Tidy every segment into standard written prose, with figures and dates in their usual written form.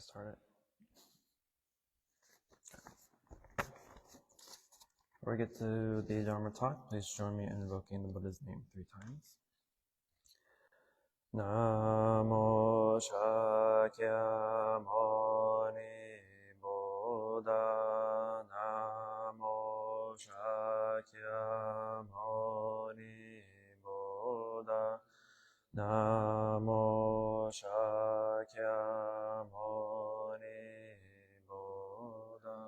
Start it. Before we get to the Dharma talk, please join me in invoking the Buddha's name 3 times. Namo Shakyamuni Buddha. Namo Shakyamuni Buddha. Namo Shakyamuni Buddha.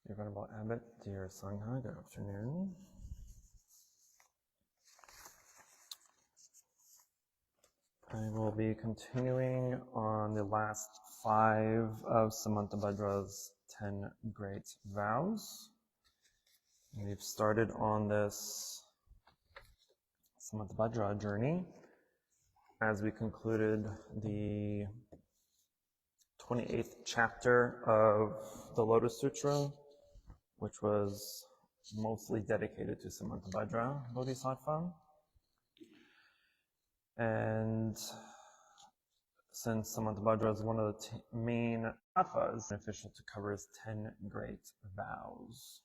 Your Venerable Abbot, dear Sangha, good afternoon. I will be continuing on the last 5 of Samantabhadra's 10 great vows. We've started on this Samantabhadra journey as we concluded the 28th chapter of the Lotus Sutra, which was mostly dedicated to Samantabhadra Bodhisattva. And since Samantabhadra is one of the main tattvas, it's beneficial to cover his 10 great vows,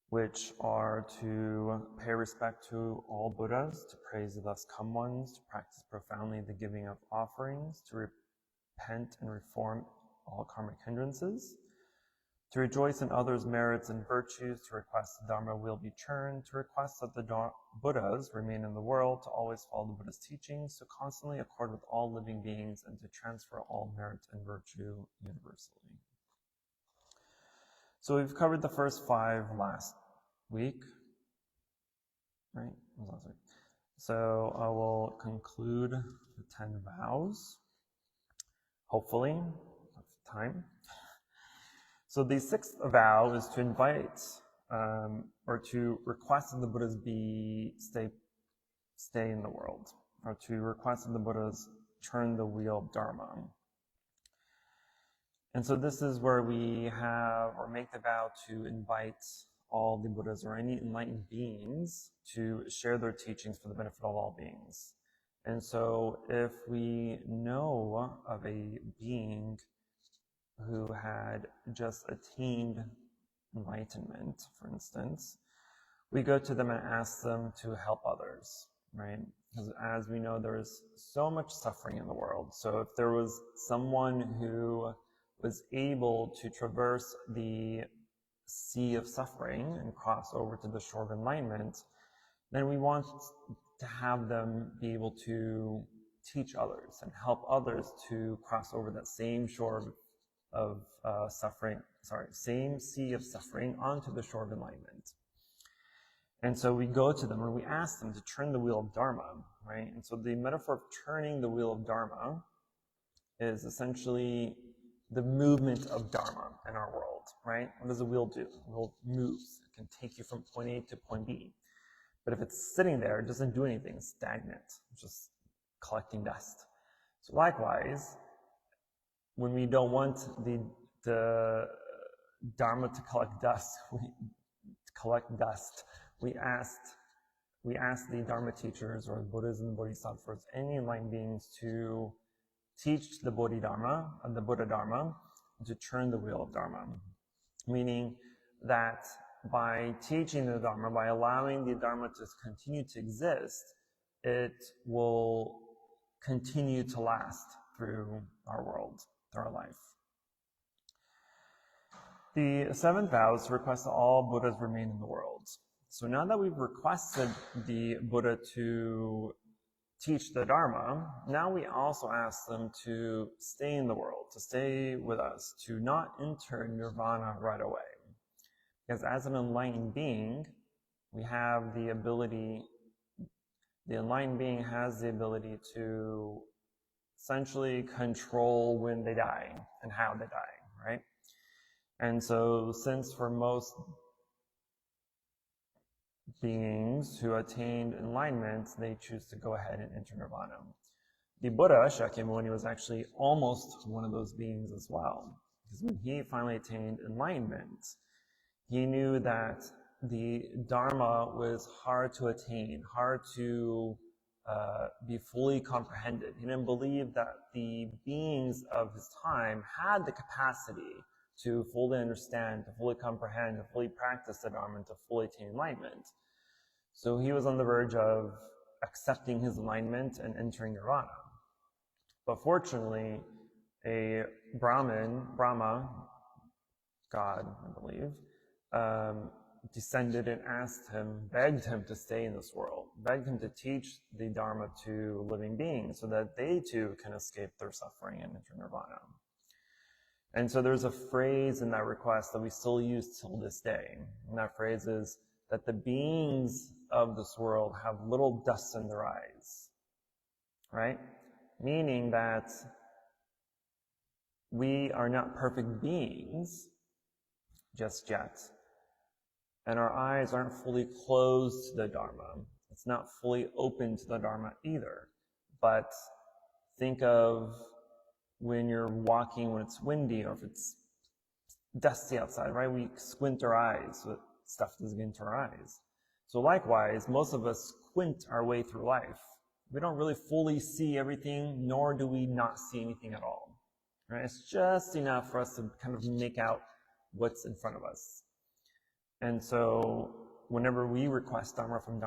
which are to pay respect to all Buddhas, to praise the thus come ones, to practice profoundly the giving of offerings, to repent and reform all karmic hindrances, to rejoice in others' merits and virtues, to request the Dharma will be turned, to request that the Buddhas remain in the world, to always follow the Buddha's teachings, to constantly accord with all living beings, and to transfer all merit and virtue universally. So we've covered the first 5 last week, right? It was last week. So I will conclude the 10 vows, hopefully, of time. So the 6th vow is to invite or to request that the Buddhas stay in the world, or to request that the Buddhas turn the wheel of Dharma. And so this is where we have or make the vow to invite all the Buddhas or any enlightened beings to share their teachings for the benefit of all beings. And so if we know of a being who had just attained enlightenment, for instance, we go to them and ask them to help others, right? Because as we know, there is so much suffering in the world. So if there was someone who was able to traverse the sea of suffering and cross over to the shore of enlightenment, then we want to have them be able to teach others and help others to cross over that same shore of same sea of suffering onto the shore of enlightenment. And so we go to them and we ask them to turn the wheel of Dharma, right? And so the metaphor of turning the wheel of Dharma is essentially the movement of Dharma in our world, right? What does a wheel do? The wheel moves. It can take you from point A to point B. But if it's sitting there, it doesn't do anything. It's stagnant. It's just collecting dust. So likewise, when we don't want the Dharma to collect dust, we ask the Dharma teachers or the Buddhas and the Bodhisattvas, any enlightened beings, to teach the Bodhidharma and the Buddha Dharma, to turn the wheel of Dharma. Meaning that by teaching the Dharma, by allowing the Dharma to continue to exist, it will continue to last through our world, through our life. The 7th vow is to request that all Buddhas remain in the world. So now that we've requested the Buddha to teach the Dharma, now we also ask them to stay in the world, to stay with us, to not enter nirvana right away. Because as an enlightened being, we have the ability, the enlightened being has the ability to essentially control when they die and how they die, right? And so since for most beings who attained enlightenment, they choose to go ahead and enter nirvana. The Buddha, Shakyamuni, was actually almost one of those beings as well. Because when he finally attained enlightenment, he knew that the Dharma was hard to attain, hard to be fully comprehended. He didn't believe that the beings of his time had the capacity to fully understand, to fully comprehend, to fully practice the Dharma, and to fully attain enlightenment. So he was on the verge of accepting his enlightenment and entering nirvana. But fortunately, a Brahma, God, I believe, descended and asked him, begged him to stay in this world, begged him to teach the Dharma to living beings so that they too can escape their suffering and enter nirvana. And so there's a phrase in that request that we still use till this day. And that phrase is that the beings of this world have little dust in their eyes, right? Meaning that we are not perfect beings just yet. And our eyes aren't fully closed to the Dharma. It's not fully open to the Dharma either. But think of when you're walking, when it's windy or if it's dusty outside, right? We squint our eyes so that stuff doesn't get into our eyes. So likewise, most of us squint our way through life. We don't really fully see everything, nor do we not see anything at all. Right? It's just enough for us to kind of make out what's in front of us. And so whenever we request Dharma from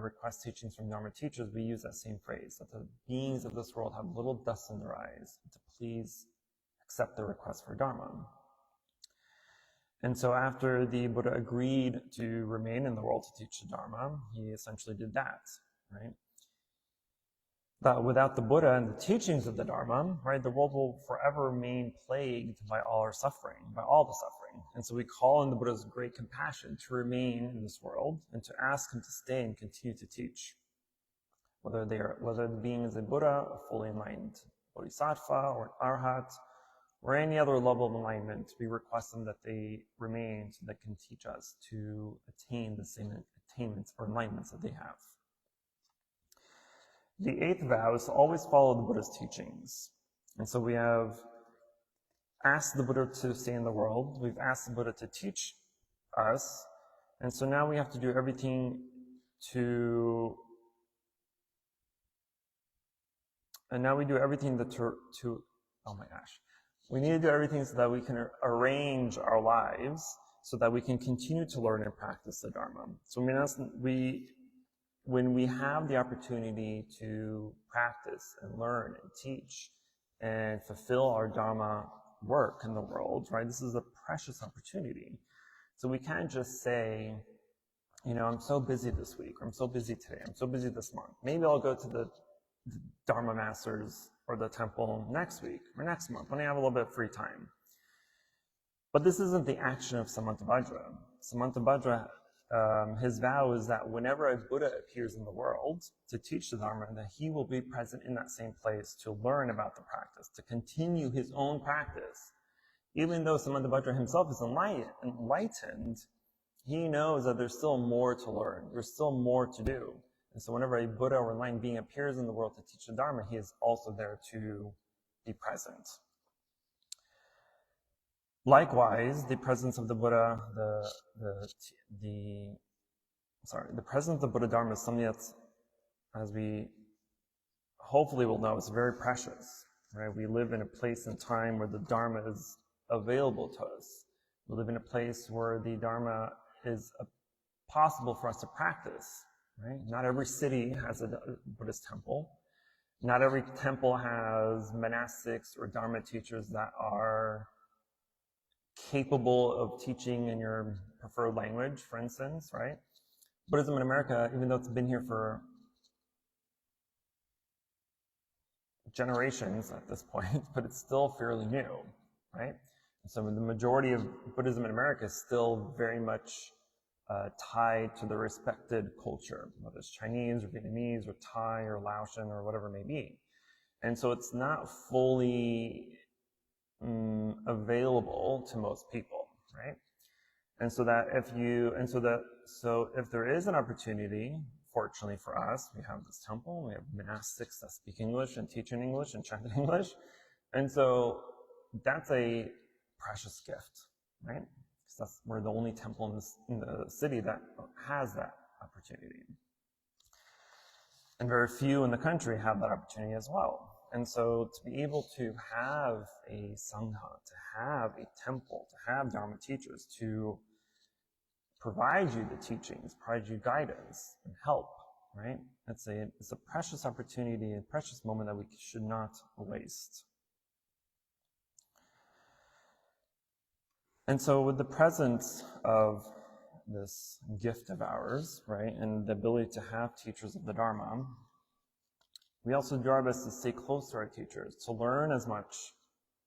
request teachings from Dharma teachers, we use that same phrase, that the beings of this world have little dust in their eyes, to please accept the request for Dharma. And so after the Buddha agreed to remain in the world to teach the Dharma, he essentially did that, right? But without the Buddha and the teachings of the Dharma, right, the world will forever remain plagued by all our suffering, by all the suffering. And so we call on the Buddha's great compassion to remain in this world and to ask him to stay and continue to teach. Whether the being is a Buddha, a fully enlightened Bodhisattva, or an Arhat, or any other level of enlightenment, we request them that they remain so they can teach us to attain the same attainments or enlightenments that they have. The eighth vow is to always follow the Buddha's teachings. And so we have asked the Buddha to stay in the world. We've asked the Buddha to teach us. And so now we have to do everything to... And now we do everything oh my gosh. We need to do everything so that we can arrange our lives so that we can continue to learn and practice the Dharma. So when we have the opportunity to practice and learn and teach and fulfill our Dharma work in the world, right? This is a precious opportunity. So we can't just say, I'm so busy this week, or I'm so busy today, I'm so busy this month. Maybe I'll go to the Dharma masters or the temple next week or next month when I have a little bit of free time. But this isn't the action of Samantabhadra. Samantabhadra, his vow is that whenever a Buddha appears in the world to teach the Dharma, that he will be present in that same place to learn about the practice, to continue his own practice. Even though Samantabhadra himself is enlightened, he knows that there's still more to learn, there's still more to do. And so whenever a Buddha or enlightened being appears in the world to teach the Dharma, he is also there to be present. Likewise, the presence of the Buddha, the presence of the Buddha Dharma is something that's, as we hopefully will know, is very precious. Right? We live in a place and time where the Dharma is available to us. We live in a place where the Dharma is possible for us to practice. Right? Not every city has a Buddhist temple. Not every temple has monastics or Dharma teachers that are capable of teaching in your preferred language, for instance, right? Buddhism in America, even though it's been here for generations at this point, but it's still fairly new, right? And so the majority of Buddhism in America is still very much tied to the respected culture, whether it's Chinese or Vietnamese or Thai or Laotian or whatever it may be. And so it's not fully available to most people, right? And so if there is an opportunity, fortunately for us, we have this temple, we have monastics that speak English and teach in English and chant in English. And so that's a precious gift, right? Because we're the only temple in the city that has that opportunity. And very few in the country have that opportunity as well. And so to be able to have a sangha, to have a temple, to have Dharma teachers, to provide you the teachings, provide you guidance and help, right? It's a precious opportunity, a precious moment that we should not waste. And so with the presence of this gift of ours, right, and the ability to have teachers of the Dharma, we also do our best to stay close to our teachers, to learn as much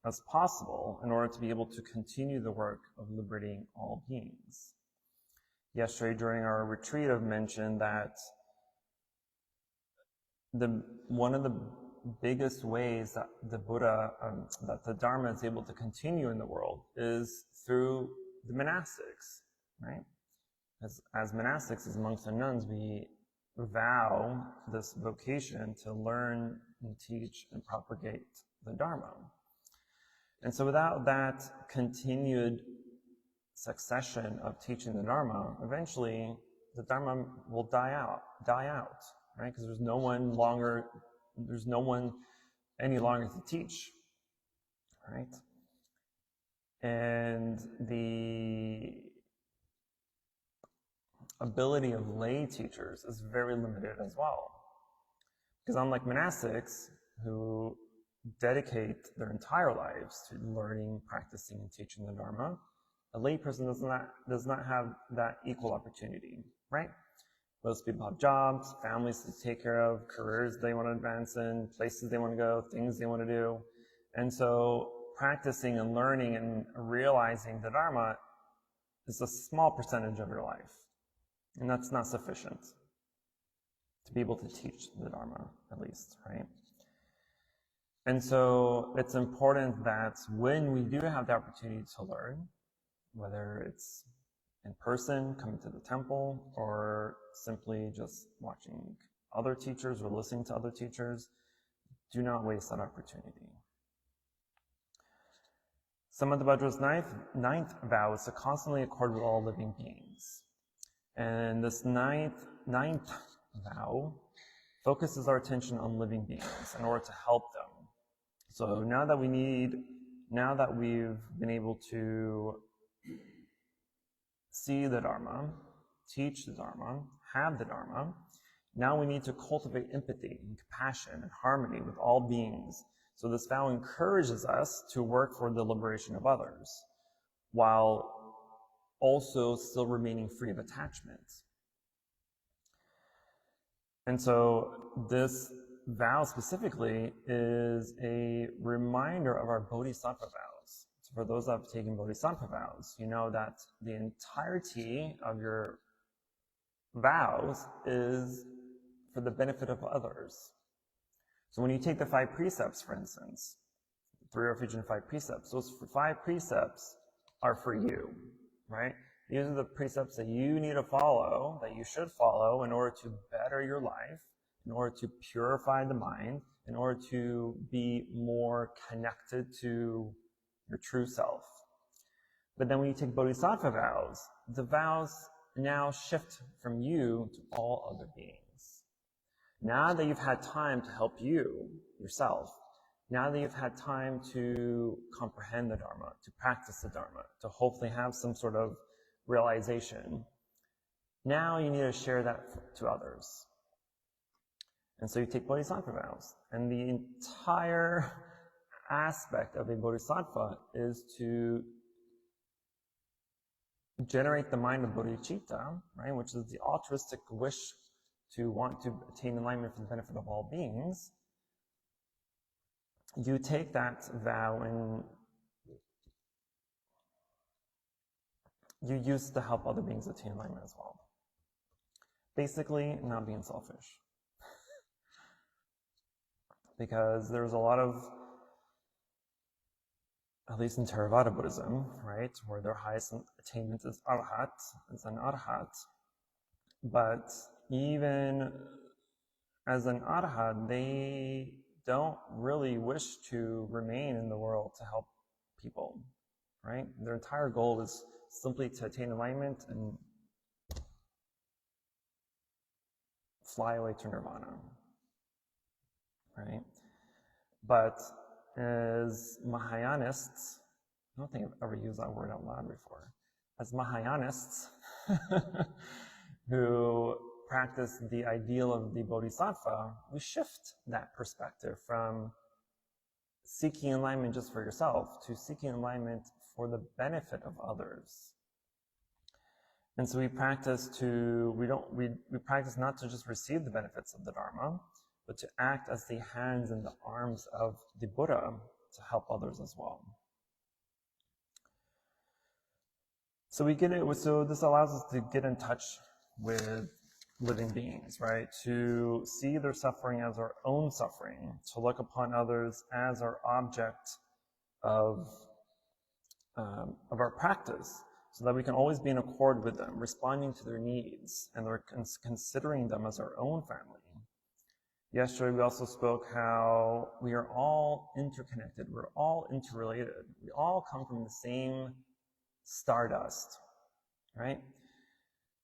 as possible in order to be able to continue the work of liberating all beings. Yesterday during our retreat, I've mentioned that one of the biggest ways that the Buddha, that the Dharma is able to continue in the world is through the monastics, right? As monastics, as monks and nuns, we vow this vocation to learn and teach and propagate the Dharma. And so without that continued succession of teaching the Dharma, eventually the Dharma will die out, right? Because there's no one any longer to teach, right? And the ability of lay teachers is very limited as well. Because unlike monastics, who dedicate their entire lives to learning, practicing, and teaching the Dharma, a lay person does not have that equal opportunity, right? Most people have jobs, families to take care of, careers they want to advance in, places they want to go, things they want to do. And so practicing and learning and realizing the Dharma is a small percentage of your life. And that's not sufficient to be able to teach the Dharma, at least, right? And so it's important that when we do have the opportunity to learn, whether it's in person, coming to the temple, or simply just watching other teachers or listening to other teachers, do not waste that opportunity. Samantabhadra's ninth vow is to constantly accord with all living beings. And this ninth vow focuses our attention on living beings in order to help them. So now that we've been able to see the Dharma, teach the Dharma, have the Dharma, now we need to cultivate empathy and compassion and harmony with all beings. So this vow encourages us to work for the liberation of others, while also still remaining free of attachment. And so this vow specifically is a reminder of our Bodhisattva vows. So for those that have taken Bodhisattva vows, you know that the entirety of your vows is for the benefit of others. So when you take the 5 precepts, for instance, 3 refuge and 5 precepts, those 5 precepts are for you, right? These are the precepts that you need to follow, that you should follow in order to better your life, in order to purify the mind, in order to be more connected to your true self. But then when you take Bodhisattva vows, the vows now shift from you to all other beings. Now that you've had time to help yourself, now that you've had time to comprehend the Dharma, to practice the Dharma, to hopefully have some sort of realization, now you need to share that to others. And so you take Bodhisattva vows. And the entire aspect of a Bodhisattva is to generate the mind of bodhicitta, right, which is the altruistic wish to want to attain enlightenment for the benefit of all beings. You take that vow and you use it to help other beings attain enlightenment as well. Basically, not being selfish. Because there's a lot of, at least in Theravada Buddhism, right, where their highest attainment is arhat, is an arhat. But even as an arhat, they don't really wish to remain in the world to help people, right? Their entire goal is simply to attain enlightenment and fly away to nirvana. right? But as Mahayanists, I don't think I've ever used that word out loud before. As Mahayanists who practice the ideal of the Bodhisattva, we shift that perspective from seeking enlightenment just for yourself to seeking enlightenment for the benefit of others. And so we practice not to just receive the benefits of the Dharma, but to act as the hands and the arms of the Buddha to help others as well. So this allows us to get in touch with living beings, right? To see their suffering as our own suffering, to look upon others as our object of our practice, so that we can always be in accord with them, responding to their needs, and considering them as our own family. Yesterday, we also spoke how we are all interconnected. We're all interrelated. We all come from the same stardust, right?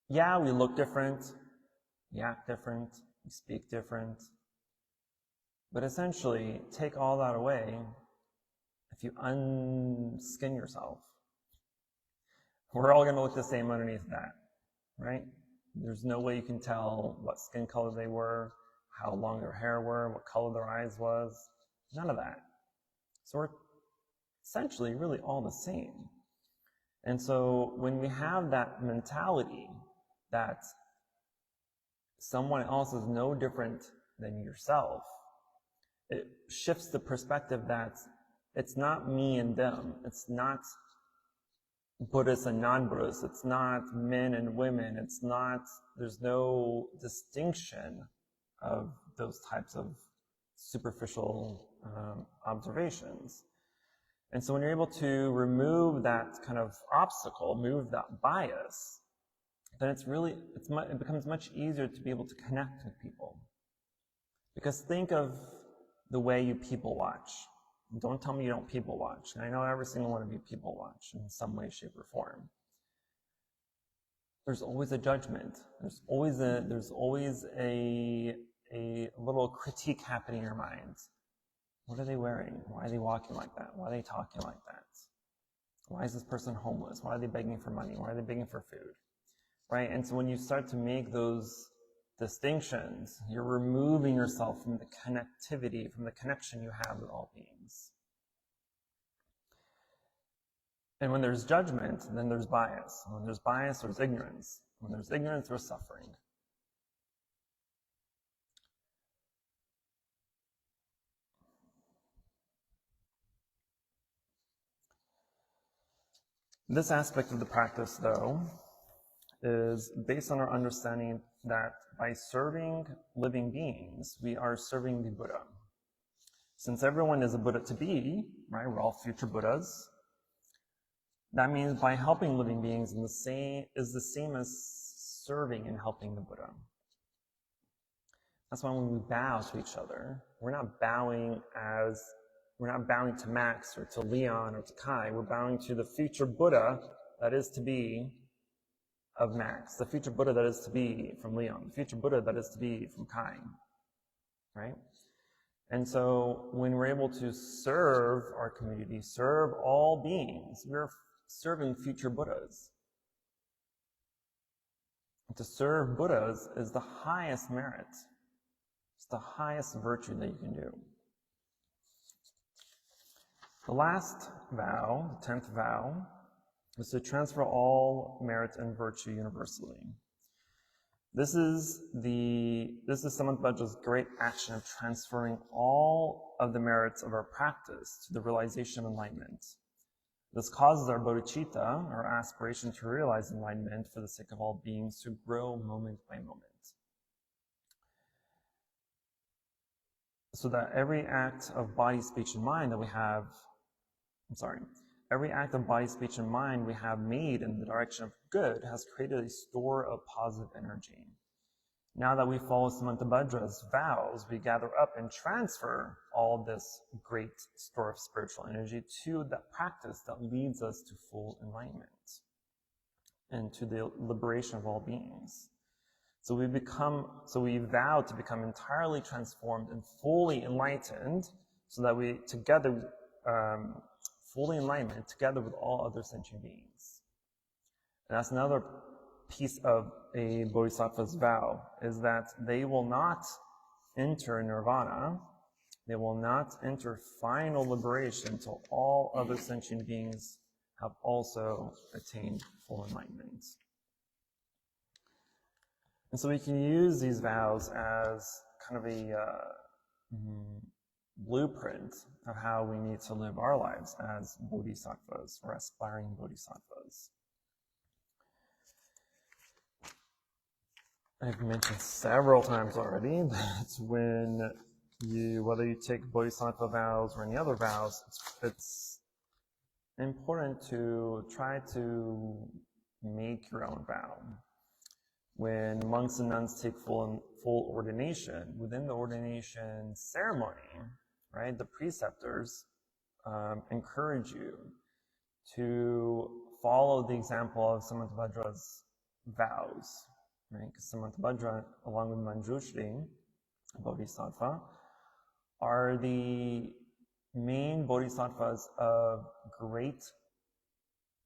Yeah, we look different, we act different, we speak different. But essentially, take all that away, if you unskin yourself, we're all going to look the same underneath that, right? There's no way you can tell what skin color they were, how long their hair were, what color their eyes was, none of that. So we're essentially really all the same. And so when we have that mentality that someone else is no different than yourself, it shifts the perspective that it's not me and them, it's not Buddhists and non-Buddhists, it's not men and women, there's no distinction of those types of superficial observations. And so when you're able to remove that kind of obstacle, remove that bias, then it becomes much easier to be able to connect with people. Because think of the way you people watch. Don't tell me you don't people watch. And I know every single one of you people watch in some way, shape, or form. There's always a judgment. There's always a little critique happening in your mind. What are they wearing? Why are they walking like that? Why are they talking like that? Why is this person homeless? Why are they begging for money? Why are they begging for food? Right? And so when you start to make those distinctions, you're removing yourself from the connectivity, from the connection you have with all beings. And when there's judgment, then there's bias. When there's bias, there's ignorance. When there's ignorance, there's suffering. This aspect of the practice, though, is based on our understanding that by serving living beings, we are serving the Buddha. Since everyone is a Buddha to be, right, we're all future Buddhas, that means by helping living beings is the same as serving and helping the Buddha. That's why when we bow to each other, we're not bowing to Max or to Leon or to Kai. We're bowing to the future Buddha that is to be of Max, the future Buddha that is to be from Leon, the future Buddha that is to be from Kai, right? And so when we're able to serve our community, serve all beings, we're serving future Buddhas. To serve Buddhas is the highest merit. It's the highest virtue that you can do. The last vow, the 10th vow, is to transfer all merit and virtue universally. This is Samantabhadra's great action of transferring all of the merits of our practice to the realization of enlightenment. This causes our bodhicitta, our aspiration to realize enlightenment for the sake of all beings, to grow moment by moment. So that every act of body, speech, and mind that we have, every act of body, speech, and mind we have made in the direction of good has created a store of positive energy. Now that we follow Samantabhadra's vows, we gather up and transfer all this great store of spiritual energy to that practice that leads us to full enlightenment and to the liberation of all beings. So we vow to become entirely transformed and fully enlightened, so that we together, fully enlightenment together with all other sentient beings. And that's another piece of a bodhisattva's vow, is that they will not enter nirvana, they will not enter final liberation until all other sentient beings have also attained full enlightenment. And so we can use these vows as kind of a blueprint of how we need to live our lives as bodhisattvas or aspiring bodhisattvas. I've mentioned several times already that when whether you take bodhisattva vows or any other vows, it's important to try to make your own vow. When monks and nuns take full ordination, within the ordination ceremony, right, the preceptors encourage you to follow the example of Samantabhadra's vows, right? Because Samantabhadra, along with Manjushri, Bodhisattva, are the main bodhisattvas of great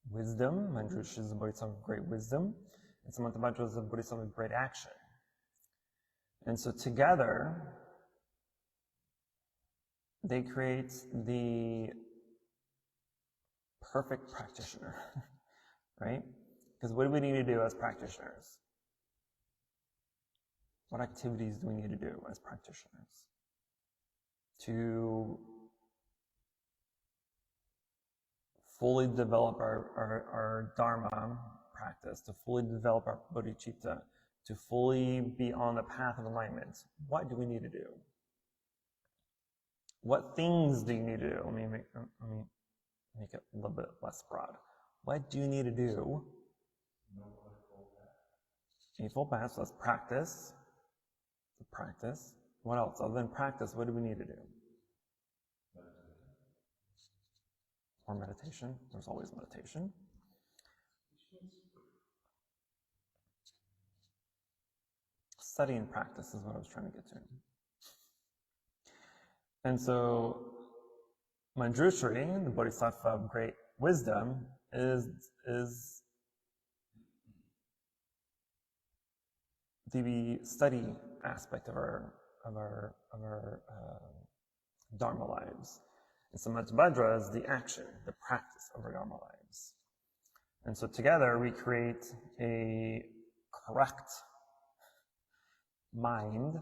wisdom. Manjushri is a bodhisattva of great wisdom, and Samantabhadra is a bodhisattva of great action. And so together, they create the perfect practitioner, right? Because what do we need to do as practitioners? What activities do we need to do as practitioners? To fully develop our Dharma practice, to fully develop our bodhicitta, to fully be on the path of enlightenment, what do we need to do? What things do you need to do? Let me make it a little bit less broad. What do you need to do? Eightfold Path, so that's practice. Practice. What else? Other than practice, what do we need to do? Or meditation. There's always meditation. Study and practice is what I was trying to get to. And so, Manjushri, the Bodhisattva of great wisdom, is the study aspect of our Dharma lives. And Samantabhadra is the action, the practice of our Dharma lives. And so together we create a correct mind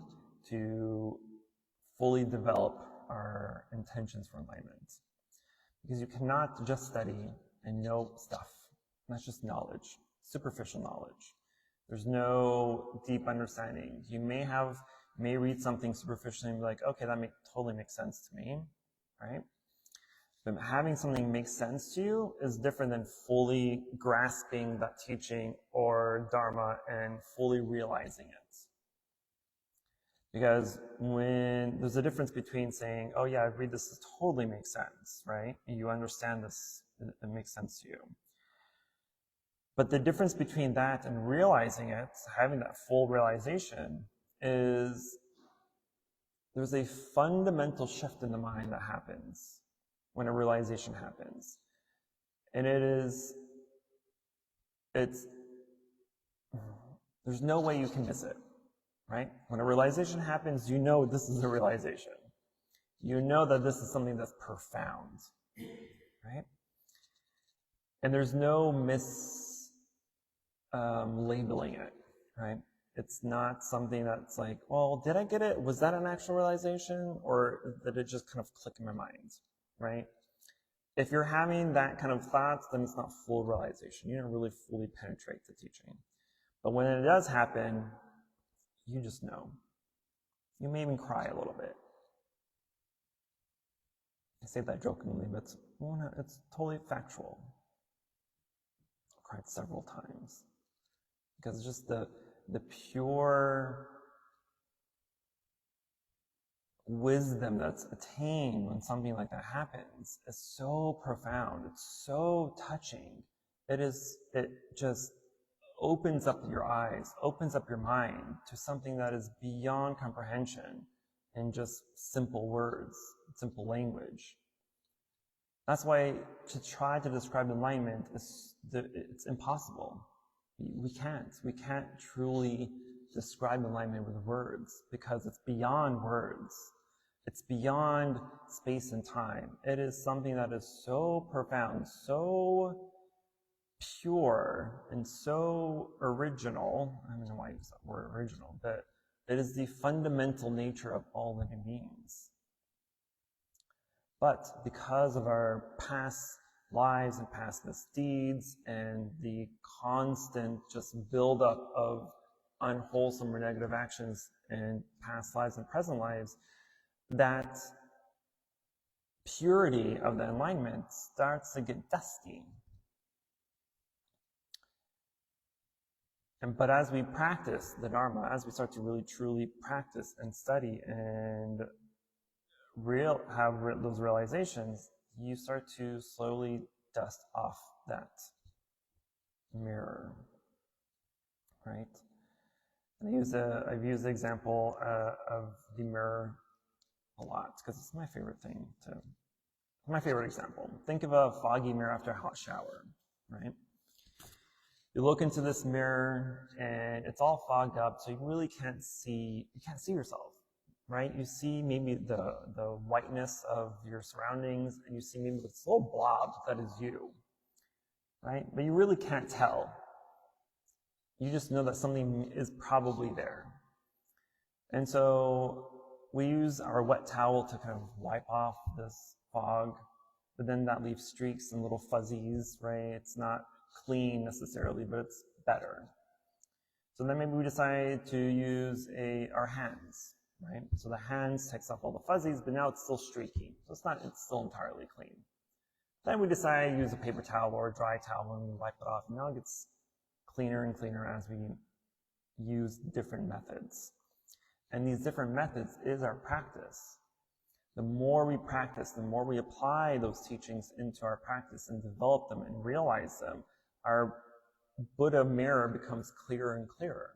to fully develop our intentions for enlightenment. Because you cannot just study and know stuff. That's just knowledge, superficial knowledge. There's no deep understanding. You may read something superficially and be like, okay, that totally makes sense to me, right? But having something make sense to you is different than fully grasping that teaching or Dharma and fully realizing it. Because when there's a difference between saying, oh yeah, I read this totally makes sense, right? And you understand this, it makes sense to you. But the difference between that and realizing it, having that full realization, is there's a fundamental shift in the mind that happens when a realization happens. And there's no way you can miss it, right? When a realization happens, you know this is a realization. You know that this is something that's profound, right? And there's no labeling it, right? It's not something that's like, well, did I get it? Was that an actual realization? Or did it just kind of click in my mind, right? If you're having that kind of thoughts, then it's not full realization. You don't really fully penetrate the teaching. But when it does happen, you just know. You may even cry a little bit. I say that jokingly, but it's totally factual. I've cried several times. Because just the pure wisdom that's attained when something like that happens is so profound. It's so touching. It just opens up your eyes, opens up your mind to something that is beyond comprehension in just simple words, simple language. That's why to try to describe enlightenment it's impossible. We can't truly describe enlightenment with words because it's beyond words. It's beyond space and time. It is something that is so profound, so pure, and so original. I don't know why I use that word original, but it is the fundamental nature of all living beings. But because of our past lives and past misdeeds and the constant just buildup of unwholesome or negative actions in past lives and present lives, that purity of the enlightenment starts to get dusty. But as we practice the Dharma, as we start to really truly practice and study and have those realizations, you start to slowly dust off that mirror, right? And I've used the example of the mirror a lot because it's my favorite example. Think of a foggy mirror after a hot shower, right? You look into this mirror and it's all fogged up, so you really can't see yourself, right? You see maybe the whiteness of your surroundings, and you see maybe this little blob that is you, right? But you really can't tell. You just know that something is probably there. And so we use our wet towel to kind of wipe off this fog, but then that leaves streaks and little fuzzies, right? It's not clean necessarily, but it's better. So then maybe we decide to use our hands, right? So the hands takes off all the fuzzies, but now it's still streaky. So it's still entirely clean. Then we decide to use a paper towel or a dry towel and we wipe it off. And now it gets cleaner and cleaner as we use different methods. And these different methods is our practice. The more we practice, the more we apply those teachings into our practice and develop them and realize them, our Buddha mirror becomes clearer and clearer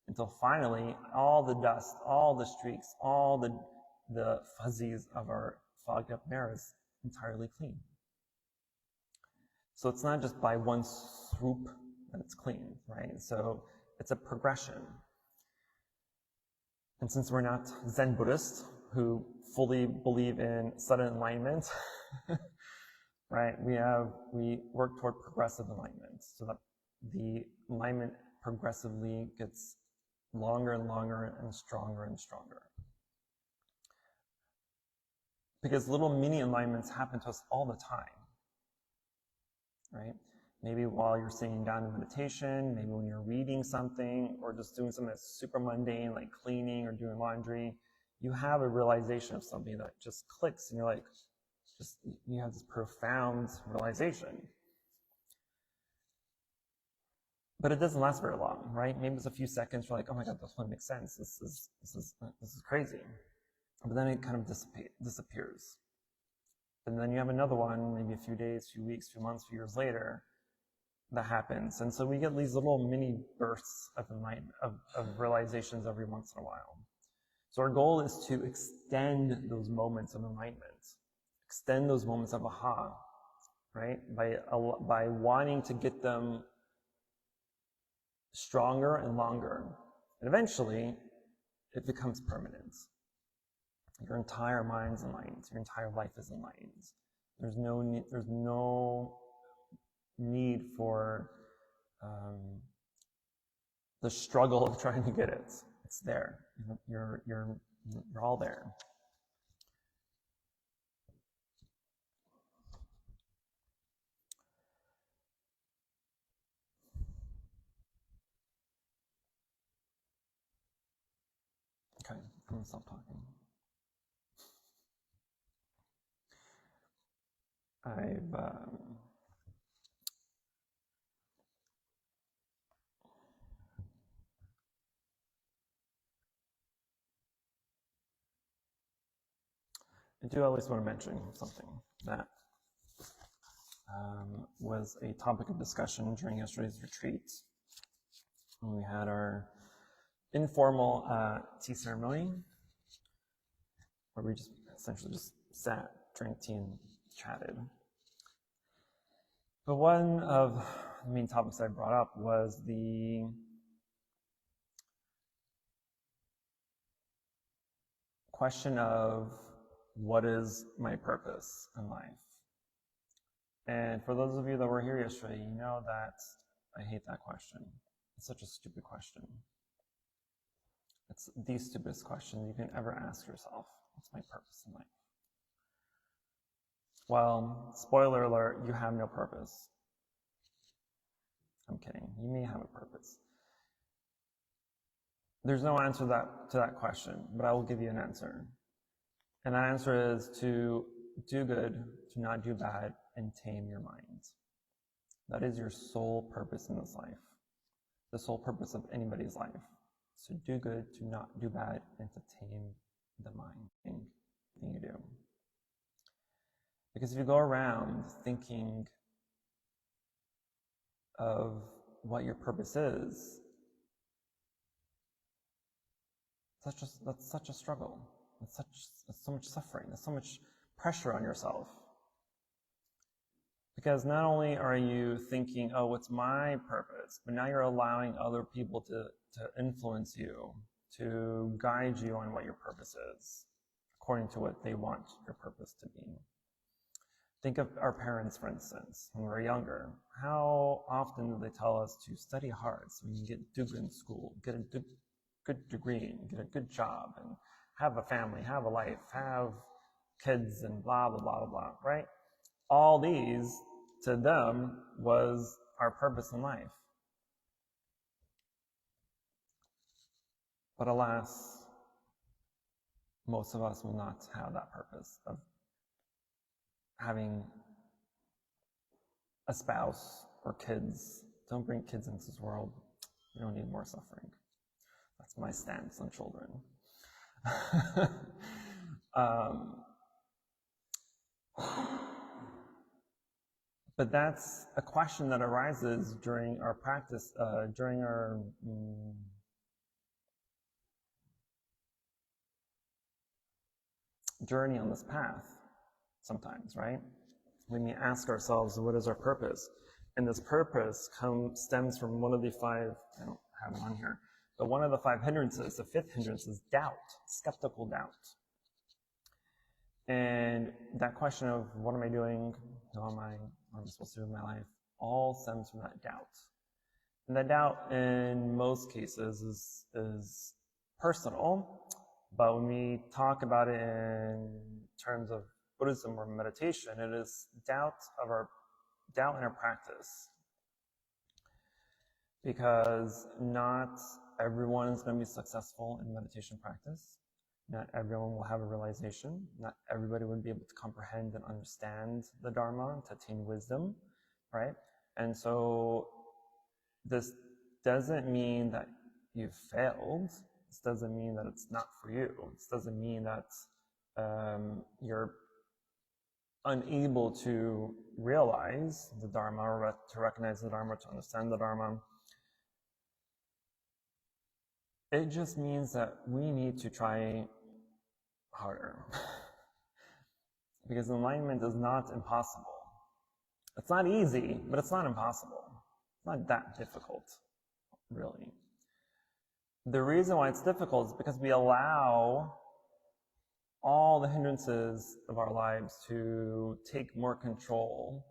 until finally all the dust, all the streaks, all the fuzzies of our fogged up mirror is entirely clean. So it's not just by one swoop that it's clean, right? So it's a progression. And since we're not Zen Buddhists who fully believe in sudden enlightenment, right? We work toward progressive enlightenment so that the enlightenment progressively gets longer and longer and stronger and stronger. Because little mini enlightenments happen to us all the time, right? Maybe while you're sitting down in meditation, maybe when you're reading something or just doing something that's super mundane like cleaning or doing laundry, you have a realization of something that just clicks and you're like, you have this profound realization. But it doesn't last very long, right? Maybe it's a few seconds, you're like, oh my God, this one makes sense. This is crazy. But then it kind of disappears. And then you have another one, maybe a few days, few weeks, few months, few years later, that happens. And so we get these little mini bursts of enlightenment, of realizations every once in a while. So our goal is to extend those moments of enlightenment, extend those moments of aha, right? By wanting to get them stronger and longer. And eventually, it becomes permanent. Your entire mind's enlightened. Your entire life is enlightened. There's no need for the struggle of trying to get it. It's there. You're all there. Okay, I'm gonna stop talking. I do always want to mention something that was a topic of discussion during yesterday's retreat. And we had our informal tea ceremony, where we just essentially just sat, drank tea, and chatted. But one of the main topics I brought up was the question of what is my purpose in life? And for those of you that were here yesterday, you know that I hate that question. It's such a stupid question. It's the stupidest question you can ever ask yourself. What's my purpose in life? Well, spoiler alert, you have no purpose. I'm kidding. You may have a purpose. There's no answer to that question, but I will give you an answer. And that answer is to do good, to not do bad, and tame your mind. That is your sole purpose in this life. The sole purpose of anybody's life. So do good, to not do bad, and to tame the mind. Anything you do. Because if you go around thinking of what your purpose is, that's such a struggle. That's so much suffering. That's so much pressure on yourself. Because not only are you thinking, oh, what's my purpose? But now you're allowing other people to influence you, to guide you on what your purpose is, according to what they want your purpose to be. Think of our parents, for instance, when we were younger. How often do they tell us to study hard so we can do good in school, get a good degree, and get a good job, and have a family, have a life, have kids, and blah, blah, blah, blah, right? All these, to them, was our purpose in life. But alas, most of us will not have that purpose of having a spouse or kids. Don't bring kids into this world. We don't need more suffering. That's my stance on children. But that's a question that arises during our practice, during our journey on this path, sometimes, right? We may ask ourselves, what is our purpose? And this purpose stems from one of the five, I don't have it on here, but one of the five hindrances, the fifth hindrance, is doubt, skeptical doubt. And that question of what am I doing, who am I, what am I supposed to do in my life, all stems from that doubt. And that doubt in most cases is personal, but when we talk about it in terms of Buddhism or meditation, it is doubt in our practice. Because not everyone is going to be successful in meditation practice. Not everyone will have a realization. Not everybody would be able to comprehend and understand the Dharma, to attain wisdom, right? And so this doesn't mean that you've failed. This doesn't mean that it's not for you. This doesn't mean that you're unable to realize the Dharma, or to recognize the Dharma, to understand the Dharma. It just means that we need to try harder. Because enlightenment is not impossible. It's not easy, but it's not impossible. It's not that difficult, really. The reason why it's difficult is because we allow all the hindrances of our lives to take more control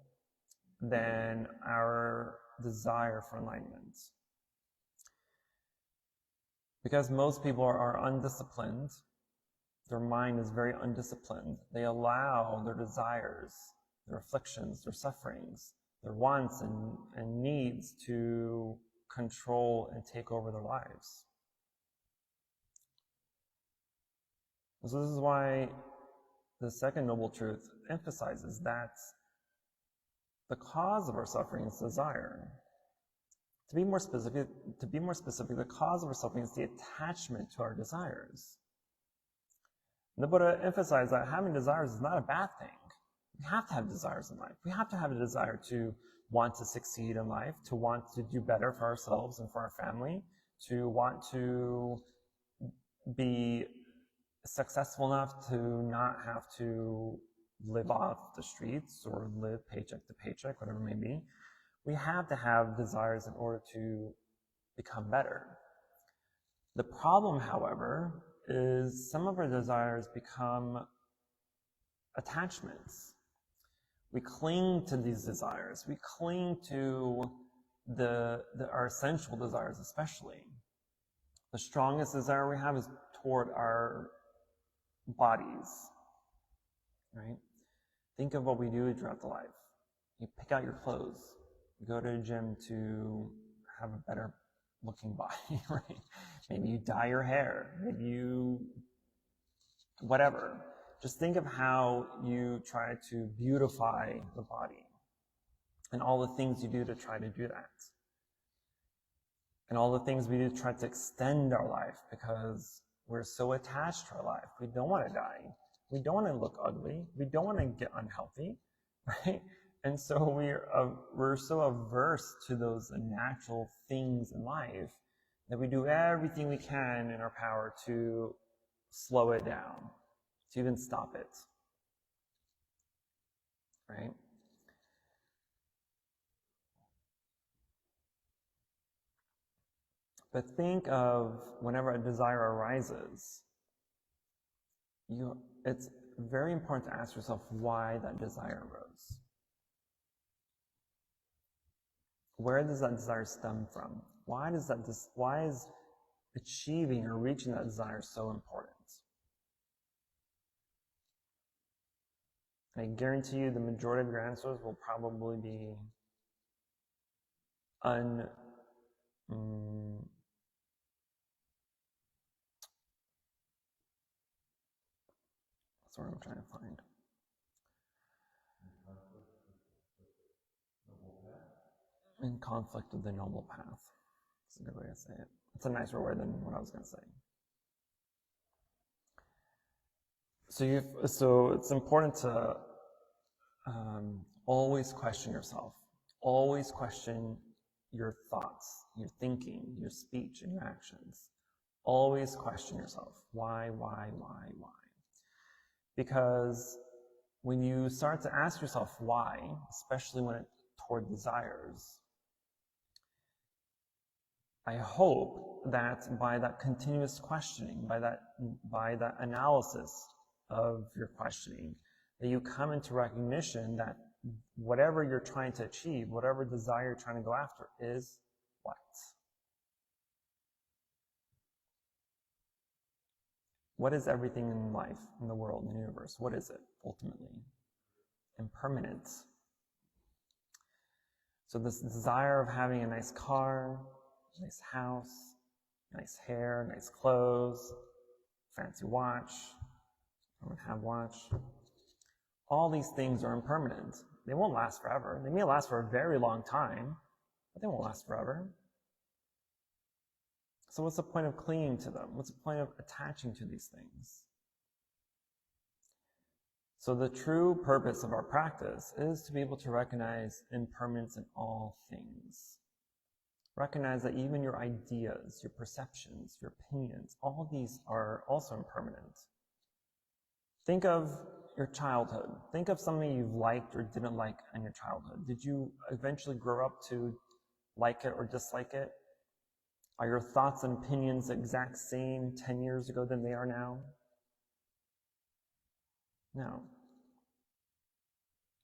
than our desire for enlightenment. Because most people are undisciplined, their mind is very undisciplined. They allow their desires, their afflictions, their sufferings, their wants and needs to control and take over their lives. So this is why the second noble truth emphasizes that the cause of our suffering is desire. To be more specific, the cause of our suffering is the attachment to our desires. And the Buddha emphasized that having desires is not a bad thing. We have to have desires in life. We have to have a desire to want to succeed in life, to want to do better for ourselves and for our family, to want to be successful enough to not have to live off the streets or live paycheck to paycheck, whatever it may be. We have to have desires in order to become better. The problem, however, is some of our desires become attachments. We cling to these desires. We cling to our sensual desires, especially. The strongest desire we have is toward our bodies, right? Think of what we do throughout the life. You pick out your clothes. You go to a gym to have a better looking body, right? Maybe you dye your hair. Maybe you, whatever. Just think of how you try to beautify the body and all the things you do to try to do that. And all the things we do to try to extend our life because we're so attached to our life. We don't want to die. We don't want to look ugly. We don't want to get unhealthy, right? And so we're so averse to those natural things in life that we do everything we can in our power to slow it down, to even stop it, right? But think of whenever a desire arises, it's very important to ask yourself why that desire arose. Where does that desire stem from? Why is achieving or reaching that desire so important? I guarantee you the majority of your answers will probably be that's what I'm trying to find. In conflict with the noble path. That's a good way to say it. It's a nicer word than what I was going to say. So it's important to always question yourself. Always question your thoughts, your thinking, your speech, and your actions. Always question yourself. Why? Because when you start to ask yourself why, especially when it's toward desires, I hope that by that continuous questioning, by that analysis of your questioning, that you come into recognition that whatever you're trying to achieve, whatever desire you're trying to go after is what? What is everything in life, in the world, in the universe? What is it, ultimately? Impermanent. So this desire of having a nice car, nice house, nice hair, nice clothes, fancy watch, I don't have watch. All these things are impermanent. They won't last forever. They may last for a very long time, but they won't last forever. So what's the point of clinging to them? What's the point of attaching to these things? So the true purpose of our practice is to be able to recognize impermanence in all things. Recognize that even your ideas, your perceptions, your opinions, all these are also impermanent. Think of your childhood. Think of something you've liked or didn't like in your childhood. Did you eventually grow up to like it or dislike it? Are your thoughts and opinions the exact same 10 years ago than they are now? No.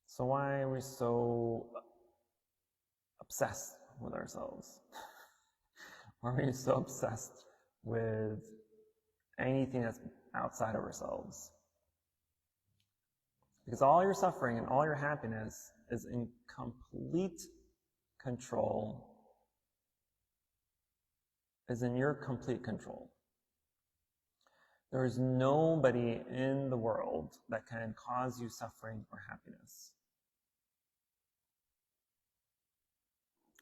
So why are we so obsessed with ourselves? Why are we so obsessed with anything that's outside of ourselves? Because all your suffering and all your happiness is in complete control, is in your complete control. There is nobody in the world that can cause you suffering or happiness.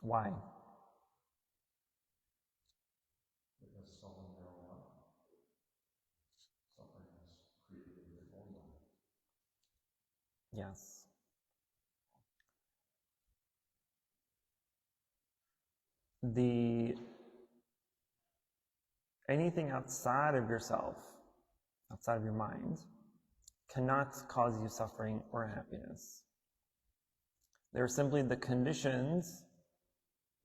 Why? Because someone thereof suffering is created in their own life. Yes. anything outside of yourself, outside of your mind, cannot cause you suffering or happiness. They're simply the conditions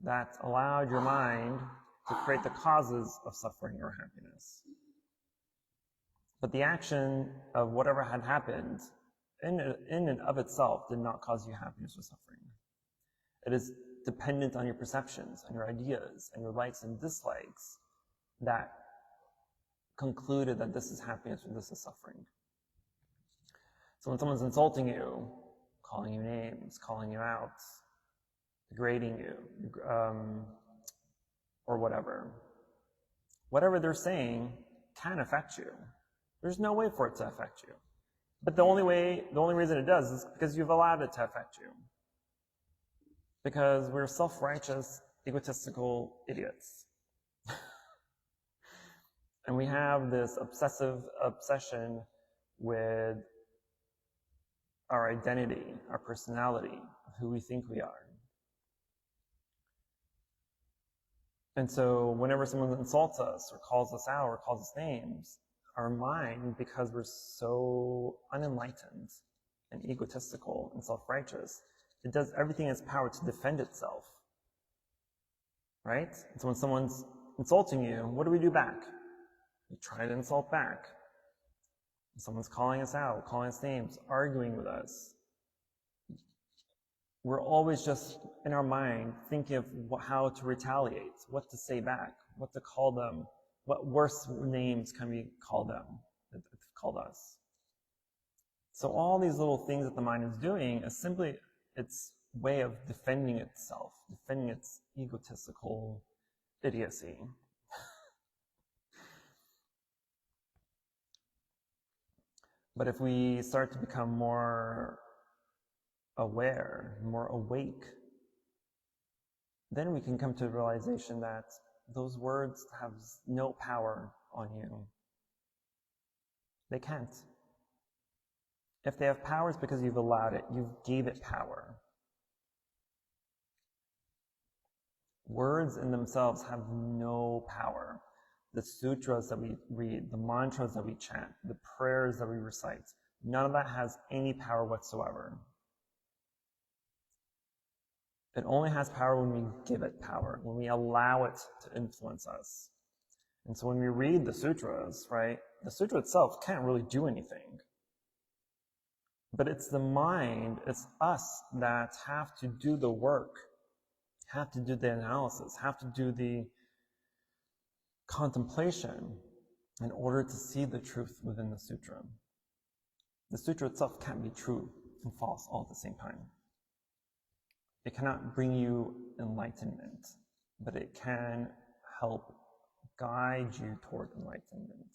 that allowed your mind to create the causes of suffering or happiness. But the action of whatever had happened in and of itself did not cause you happiness or suffering. It is dependent on your perceptions and your ideas and your likes and dislikes that concluded that this is happiness or this is suffering. So when someone's insulting you, calling you names, calling you out, degrading you, or whatever they're saying can affect you. There's no way for it to affect you. But the only reason it does is because you've allowed it to affect you. Because we're self-righteous, egotistical idiots. And we have this obsession with our identity, our personality, who we think we are. And so whenever someone insults us or calls us out or calls us names, our mind, because we're so unenlightened and egotistical and self-righteous, it does everything in its power to defend itself. Right? So when someone's insulting you, what do we do back? We try to insult back. Someone's calling us out, calling us names, arguing with us. We're always just in our mind thinking of how to retaliate, what to say back, what to call them, what worse names can we call them that they've called us. So all these little things that the mind is doing is simply its way of defending itself, defending its egotistical idiocy. But if we start to become more aware, more awake, then we can come to the realization that those words have no power on you. They can't. If they have power, it's because you've allowed it. You gave it power. Words in themselves have no power. The sutras that we read, the mantras that we chant, the prayers that we recite, none of that has any power whatsoever. It only has power when we give it power, when we allow it to influence us. And so when we read the sutras, right, the sutra itself can't really do anything. But it's the mind, it's us that have to do the work, have to do the analysis, have to do the contemplation in order to see the truth within the sutra. The sutra itself can't be true and false all at the same time. It cannot bring you enlightenment, but it can help guide you toward enlightenment.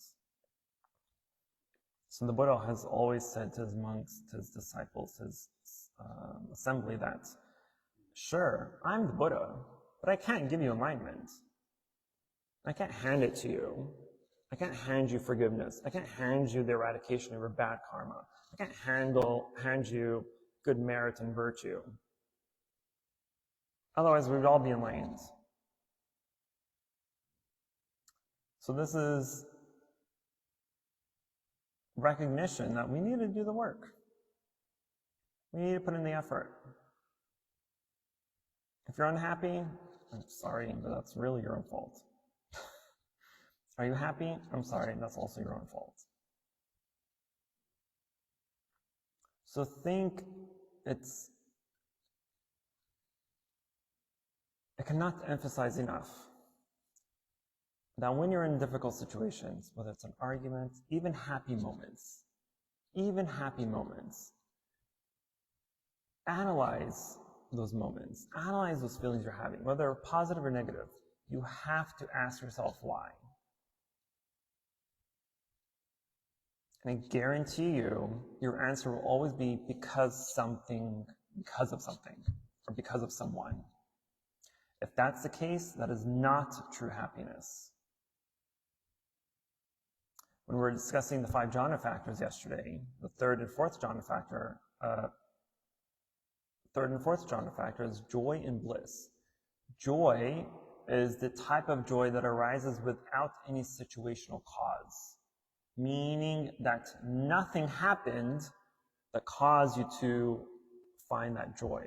So the Buddha has always said to his monks, to his disciples, his assembly that, sure, I'm the Buddha, but I can't give you enlightenment. I can't hand it to you. I can't hand you forgiveness. I can't hand you the eradication of your bad karma. I can't hand you good merit and virtue. Otherwise, we would all be enlightened. So this is recognition that we need to do the work. We need to put in the effort. If you're unhappy, I'm sorry, but that's really your own fault. Are you happy? I'm sorry, that's also your own fault. So think it cannot emphasize enough that when you're in difficult situations, whether it's an argument, even happy moments, analyze those moments, analyze those feelings you're having, whether they're positive or negative. You have to ask yourself why. And I guarantee you, your answer will always be because of something, or because of someone. If that's the case, that is not true happiness. When we were discussing the 5 jhana factors yesterday, the third and fourth jhana factor is joy and bliss. Joy is the type of joy that arises without any situational cause, meaning that nothing happened that caused you to find that joy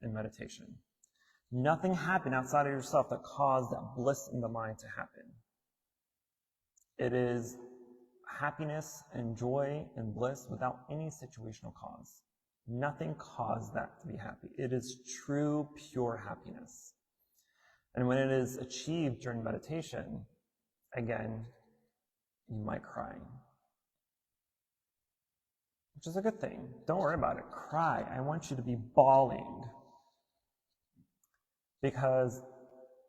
in meditation. Nothing happened outside of yourself that caused that bliss in the mind to happen. It is happiness and joy and bliss without any situational cause. Nothing caused that to be happy. It is true, pure happiness. And when it is achieved during meditation, again, you might cry. Which is a good thing. Don't worry about it. Cry. I want you to be bawling. Because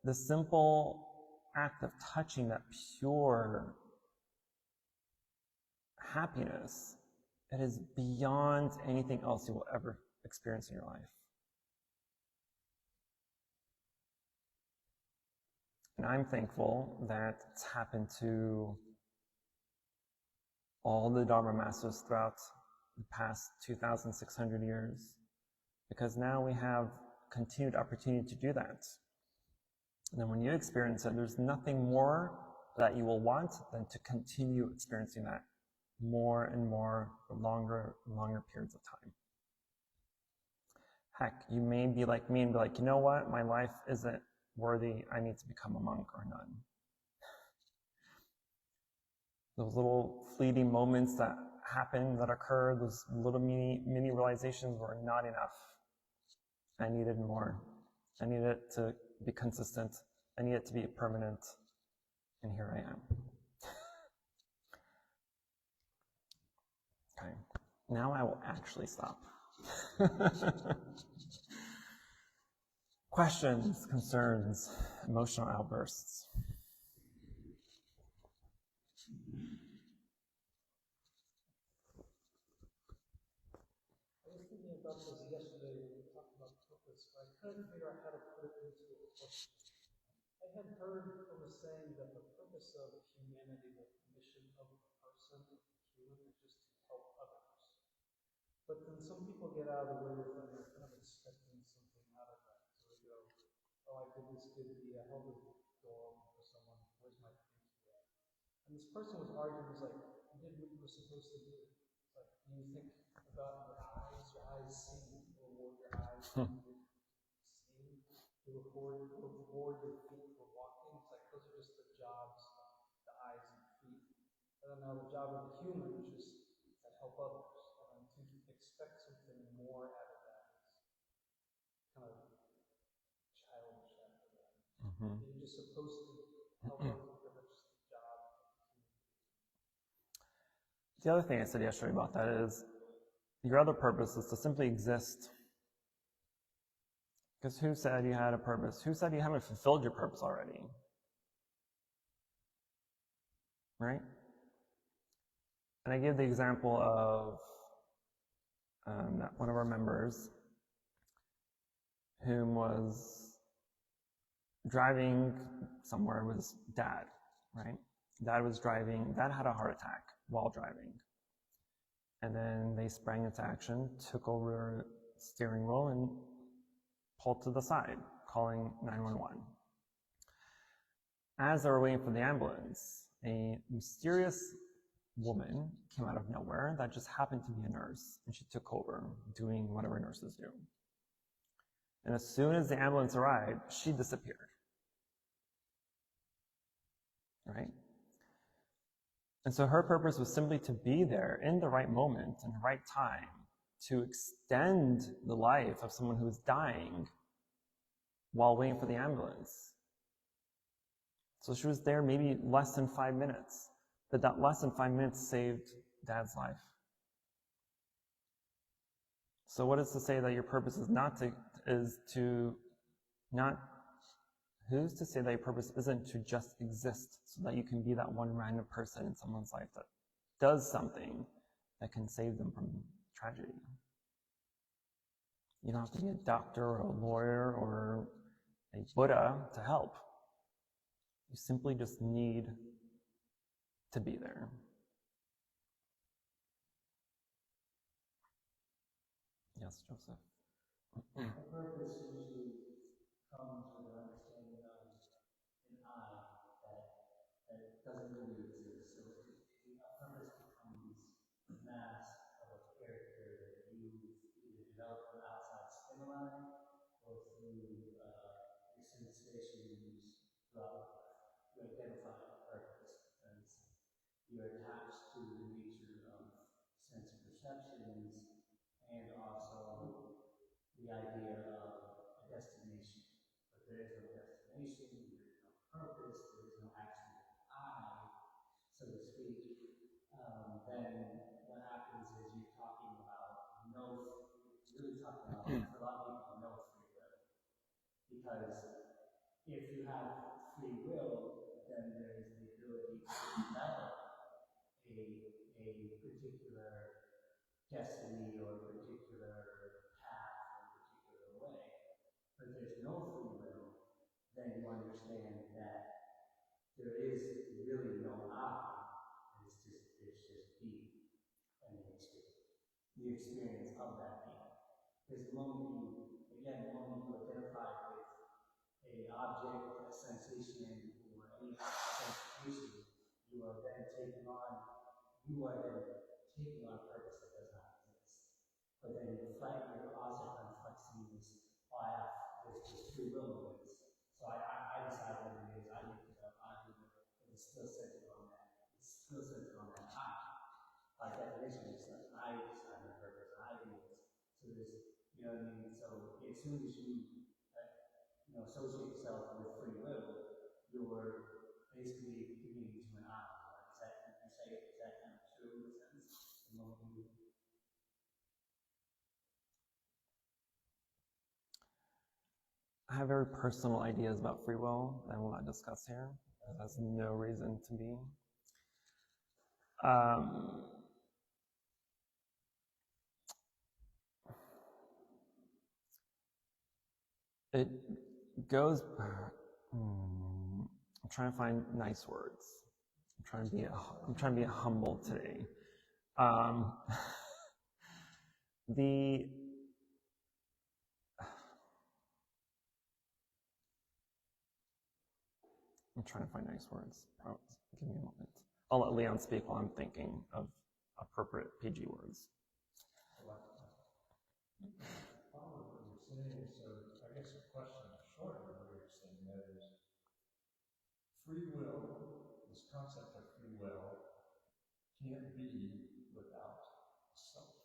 the simple act of touching that pure happiness, it is beyond anything else you will ever experience in your life. And I'm thankful that it's happened to all the Dharma masters throughout the past 2,600 years, because now we have continued opportunity to do that. And then when you experience it, there's nothing more that you will want than to continue experiencing that more and more for longer and longer periods of time. Heck, you may be like me and be like, you know what, my life isn't worthy, I need to become a monk or a nun. Those little fleeting moments that happen, that occur, those little mini realizations were not enough. I needed more. I needed it to be consistent. I needed it to be permanent. And here I am. Okay. Now I will actually stop. Questions, concerns, emotional outbursts. I was thinking about this yesterday when we talked about purpose, but I couldn't figure out how to put it into a question. I had heard from a saying that the purpose of humanity, the mission of a person, of a human, is just to help others. But then some people get out of the way with that, they're kind of expecting something out of that. So they go, oh, I did this good deed, I held the door open for someone, where's my thank you at? And this person was arguing, was like, you did what you were supposed to do. It's like, you think about your eyes see, reward your eyes seeing, to reward your feet for walking. It's like, those are just the jobs, the eyes and feet. And then now the job of the human is just to help others. And to expect something more out of that is kind of childish after that. Mm-hmm. You're just supposed to help others, but that's just the job of the human. The other thing I said yesterday about that is your other purpose is to simply exist. Because who said you had a purpose? Who said you haven't fulfilled your purpose already? Right? And I give the example of one of our members whom was driving somewhere with his dad, right? Dad was driving, dad had a heart attack while driving. And then they sprang into action, took over steering wheel and pulled to the side, calling 911. As they were waiting for the ambulance, a mysterious woman came out of nowhere that just happened to be a nurse, and she took over doing whatever nurses do. And as soon as the ambulance arrived, she disappeared. Right? And so her purpose was simply to be there in the right moment and the right time to extend the life of someone who was dying while waiting for the ambulance. So she was there maybe less than 5 minutes, but that less than 5 minutes saved Dad's life. So what is to say that your purpose who's to say that your purpose isn't to just exist so that you can be that one random person in someone's life that does something that can save them from tragedy? You don't have to be a doctor or a lawyer or a Buddha to help. You simply just need to be there. Yes, Joseph. My purpose usually comes with understanding doesn't really exist. So a purpose becomes a mask of a character that you either develop from outside stimuli or through your sensations throughout life. You identify a purpose because you're attached to the nature of sense of perceptions and also the idea of a destination. But there is no destination, there is no purpose, there is no actual I, so to speak. Then what happens is you're talking about really talking about, for a lot of people, no free will. Because if you have free will, then there is the ability to develop a particular destiny or a particular path or a particular way. But there's no free will, then you understand that there is really no I. It's just being and the experience of that being. Because the moment you identify with an object, a sensation, or any sensation, you are then taking on a purpose that does not exist. But then you're also kind of flexing this, there's free will in this. So I decide what it is, I make it up, I do it, but it's still centered on that. It's still centered on that I. By definition, it's like I decide my purpose, I do this. So there's, you know what I mean? So as soon as you associate yourself with free will, you're basically beginning to an I. Is that kind of true in a sense? I have very personal ideas about free will that I will not discuss here. That's no reason to be. It goes. I'm trying to find nice words. I'm trying to be humble today. I'm trying to find nice words. Give me a moment. I'll let Leon speak while I'm thinking of appropriate PG words. Follow what you're saying, so I guess a question short of what you're saying, that is, free will, this concept of free will, can't be without self,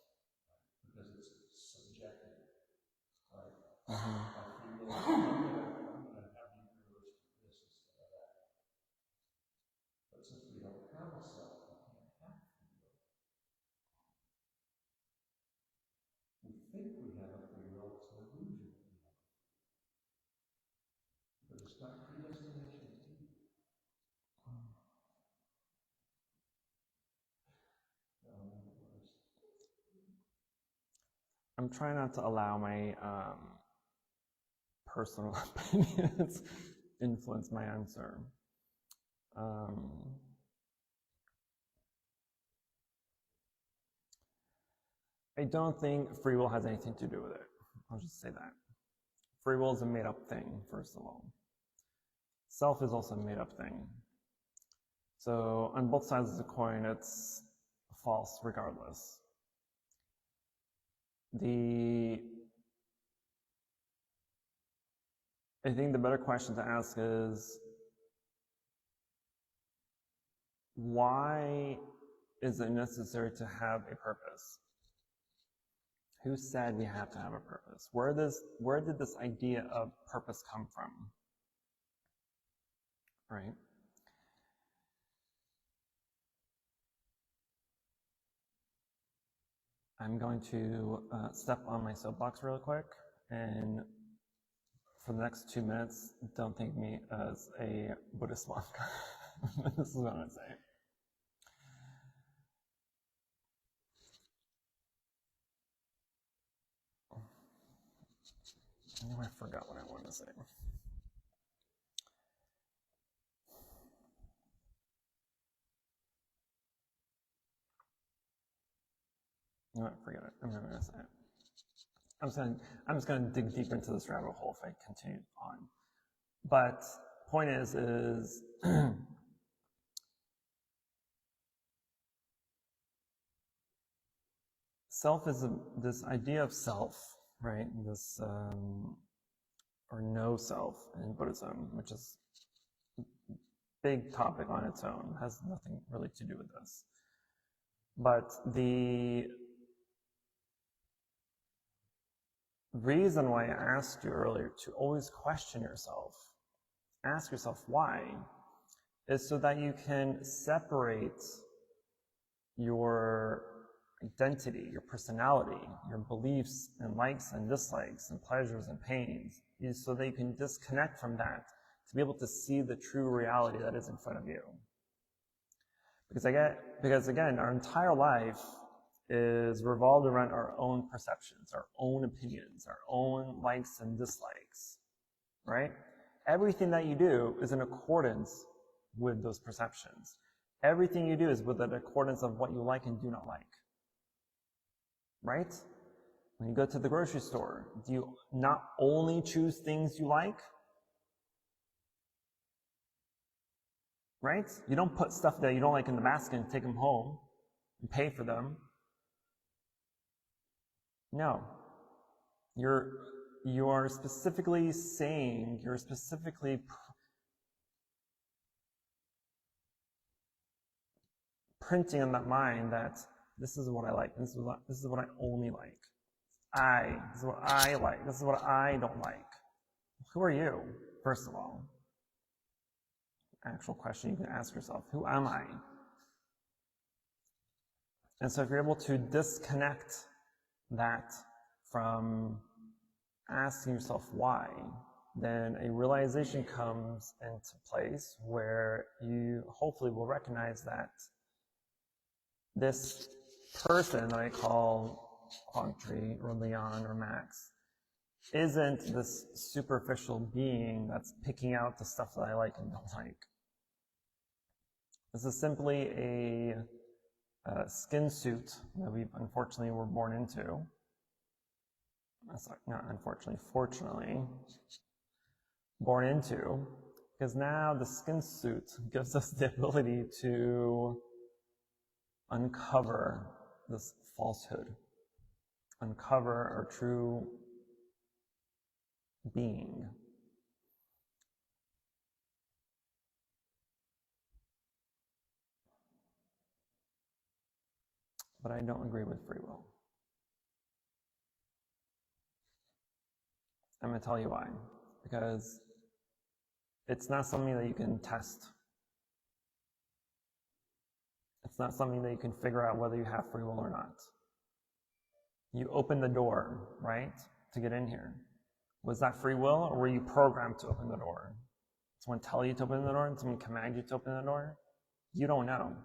right? Because it's subjective, right? By free will, I'm going to have you do this instead of that. But since we don't have a self, we can't have free will. We think we have a free will, it's an illusion. But it's not predestination. I'm trying not to allow my personal opinions influence my answer. I don't think free will has anything to do with it. I'll just say that. Free will is a made-up thing, first of all. Self is also a made-up thing. So on both sides of the coin, it's false regardless. I think the better question to ask is, why is it necessary to have a purpose? Who said we have to have a purpose? Where did this idea of purpose come from? Right? I'm going to step on my soapbox real quick, and for the next 2 minutes, don't think me as a Buddhist monk. This is what I'm going to say. I forgot what I wanted to say. No, forget it. I'm never going to say it. I'm just going to dig deep into this rabbit hole if I continue on. But point is self is this idea of self, right? This, or no self in Buddhism, which is a big topic on its own, has nothing really to do with this. But the reason why I asked you earlier to always question yourself, ask yourself why, is so that you can separate your identity, your personality, your beliefs and likes and dislikes and pleasures and pains, is so that you can disconnect from that to be able to see the true reality that is in front of you. Because again, our entire life is revolved around our own perceptions, our own opinions, our own likes and dislikes, right? Everything that you do is in accordance with those perceptions. Everything you do is with an accordance of what you like and do not like, right? When you go to the grocery store, do you not only choose things you like? Right? You don't put stuff that you don't like in the basket and take them home and pay for them. No. You are specifically saying, you're specifically printing in that mind that this is what I like, this is what I only like. This is what I like, this is what I don't like. Who are you, first of all? Actual question you can ask yourself, who am I? And so if you're able to disconnect that from asking yourself why, then a realization comes into place where you hopefully will recognize that this person that I call Quang or Leon or Max isn't this superficial being that's picking out the stuff that I like and don't like. This is simply a skin suit that we unfortunately were born into. Not unfortunately, fortunately, born into, because now the skin suit gives us the ability to uncover this falsehood, uncover our true being. But I don't agree with free will. I'm going to tell you why. Because it's not something that you can test. It's not something that you can figure out whether you have free will or not. You open the door, right, to get in here. Was that free will, or were you programmed to open the door? Someone tell you to open the door and someone command you to open the door? You don't know.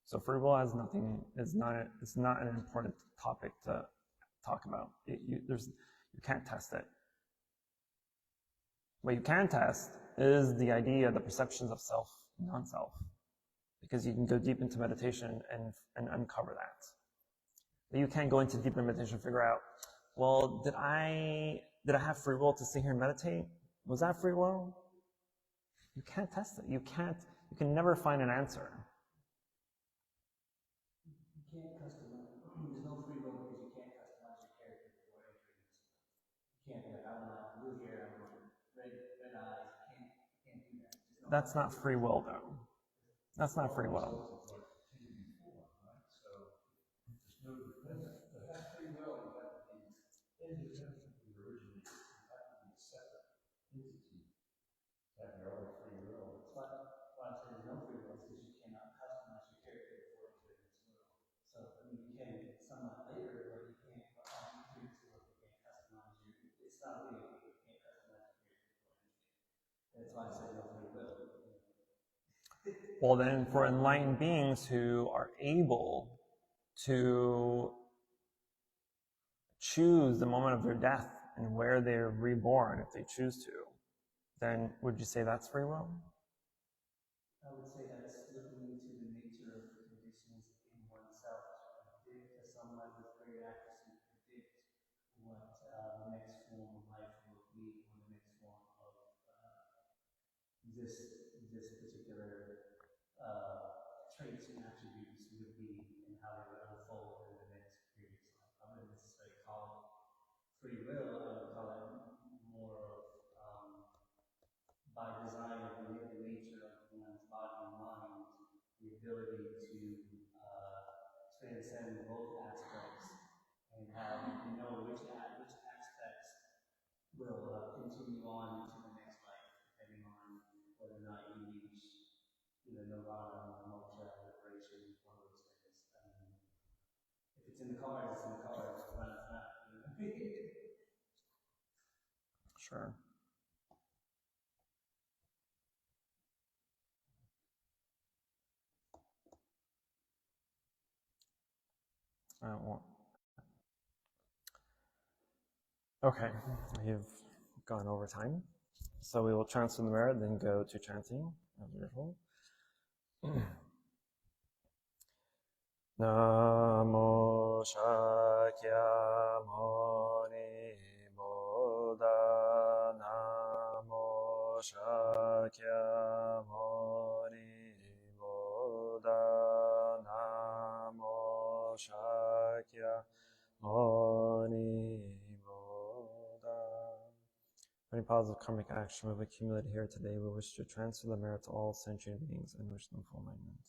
So free will has nothing, it's not an important topic to talk about. You can't test it. What you can test is the idea, the perceptions of self, non-self. Because you can go deep into meditation and uncover that. But you can't go into deep meditation and figure out, well, did I have free will to sit here and meditate? Was that free will? You can't test it. You can never find an answer. You can't customize. There's no free will because you can't customize your character before entering this world. You can't be like, I want blue hair, I want red eyes. You can't do that. That's not free will, though. That's not free will. So there's no defendant. To have free will, you have to be independent of the originator. You have to be a separate entity. Have your own free will. That's why I say there's no free will, because you cannot customize your character before entering this world. So I mean, you can somewhat later, but you can't enter this world. You can't customize your. It's not a video game. You can't customize your character before entering. That's why I say no free will. Well, then, for enlightened beings who are able to choose the moment of their death and where they're reborn, if they choose to, then would you say that's free will? I would say that's looking into the nature of the conditions in oneself to predict, to someone with great accuracy, predict what the next form of life will be, or the next form of this particular traits and attributes would be, and how they would unfold in the next period of in both aspects and how you know which aspects will continue on to the next life, depending on whether or not you reach either nirvana or moksha, liberation, one of those things. I mean, if it's in the cards, it's in the cards. If not, it's not. You know? Sure. Okay, we've gone over time. So we will transfer the merit, then go to chanting as usual. Namo Shakyamuni Buddha Namo Shakyamuni Buddha Namo Shakyamuni Buddha. Any positive karmic action we've accumulated here today, we wish to transfer the merit to all sentient beings and wish them full enlightenment.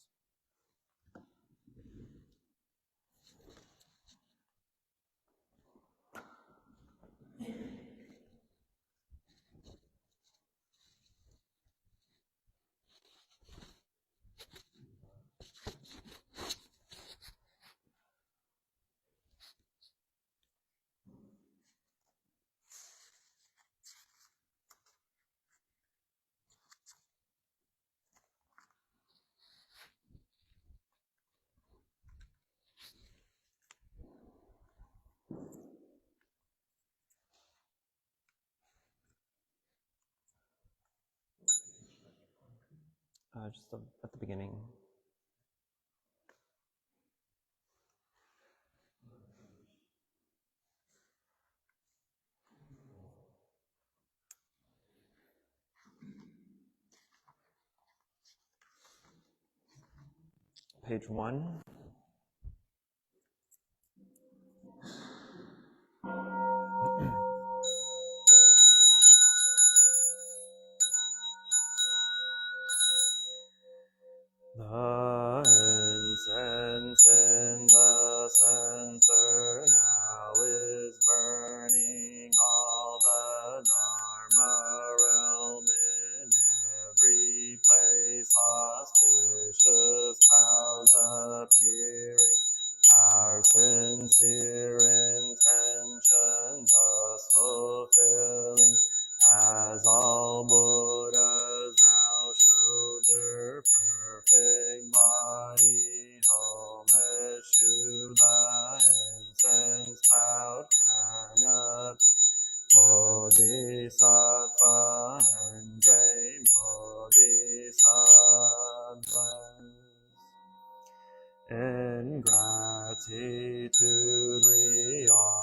Just at the beginning. Page 1. The incense in the center now is burning, all the Dharma realm in every place, auspicious clouds appearing, our sincere intention thus fulfilling, as all Buddhas now show their perfect body, homage to the incense cloud canopy, Bodhisattva and great Bodhisattvas. In gratitude we offer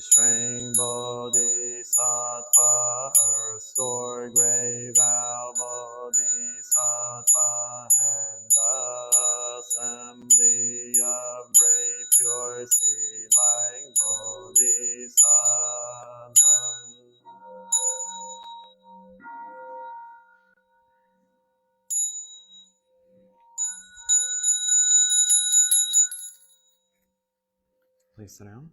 string Bodhisattva, earth stored grey vow Bodhisattva, and assembly of brave pure sea-like Bodhisattvas. Please sit down.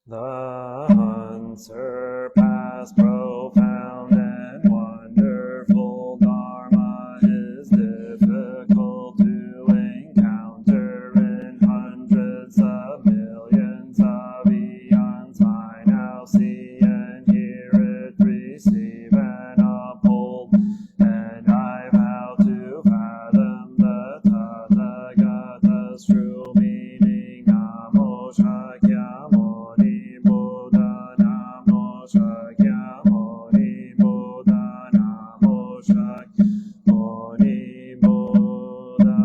The unsurpassed, profound, and wonderful Dharma is difficult to encounter in hundreds of millions of eons. I now see and hear it, receive and uphold, and I vow to fathom the Tathagata's true meaning. Namo Shakyamuni Buddha, Namo Shakyamuni Buddha, Namo Shakyamuni Buddha.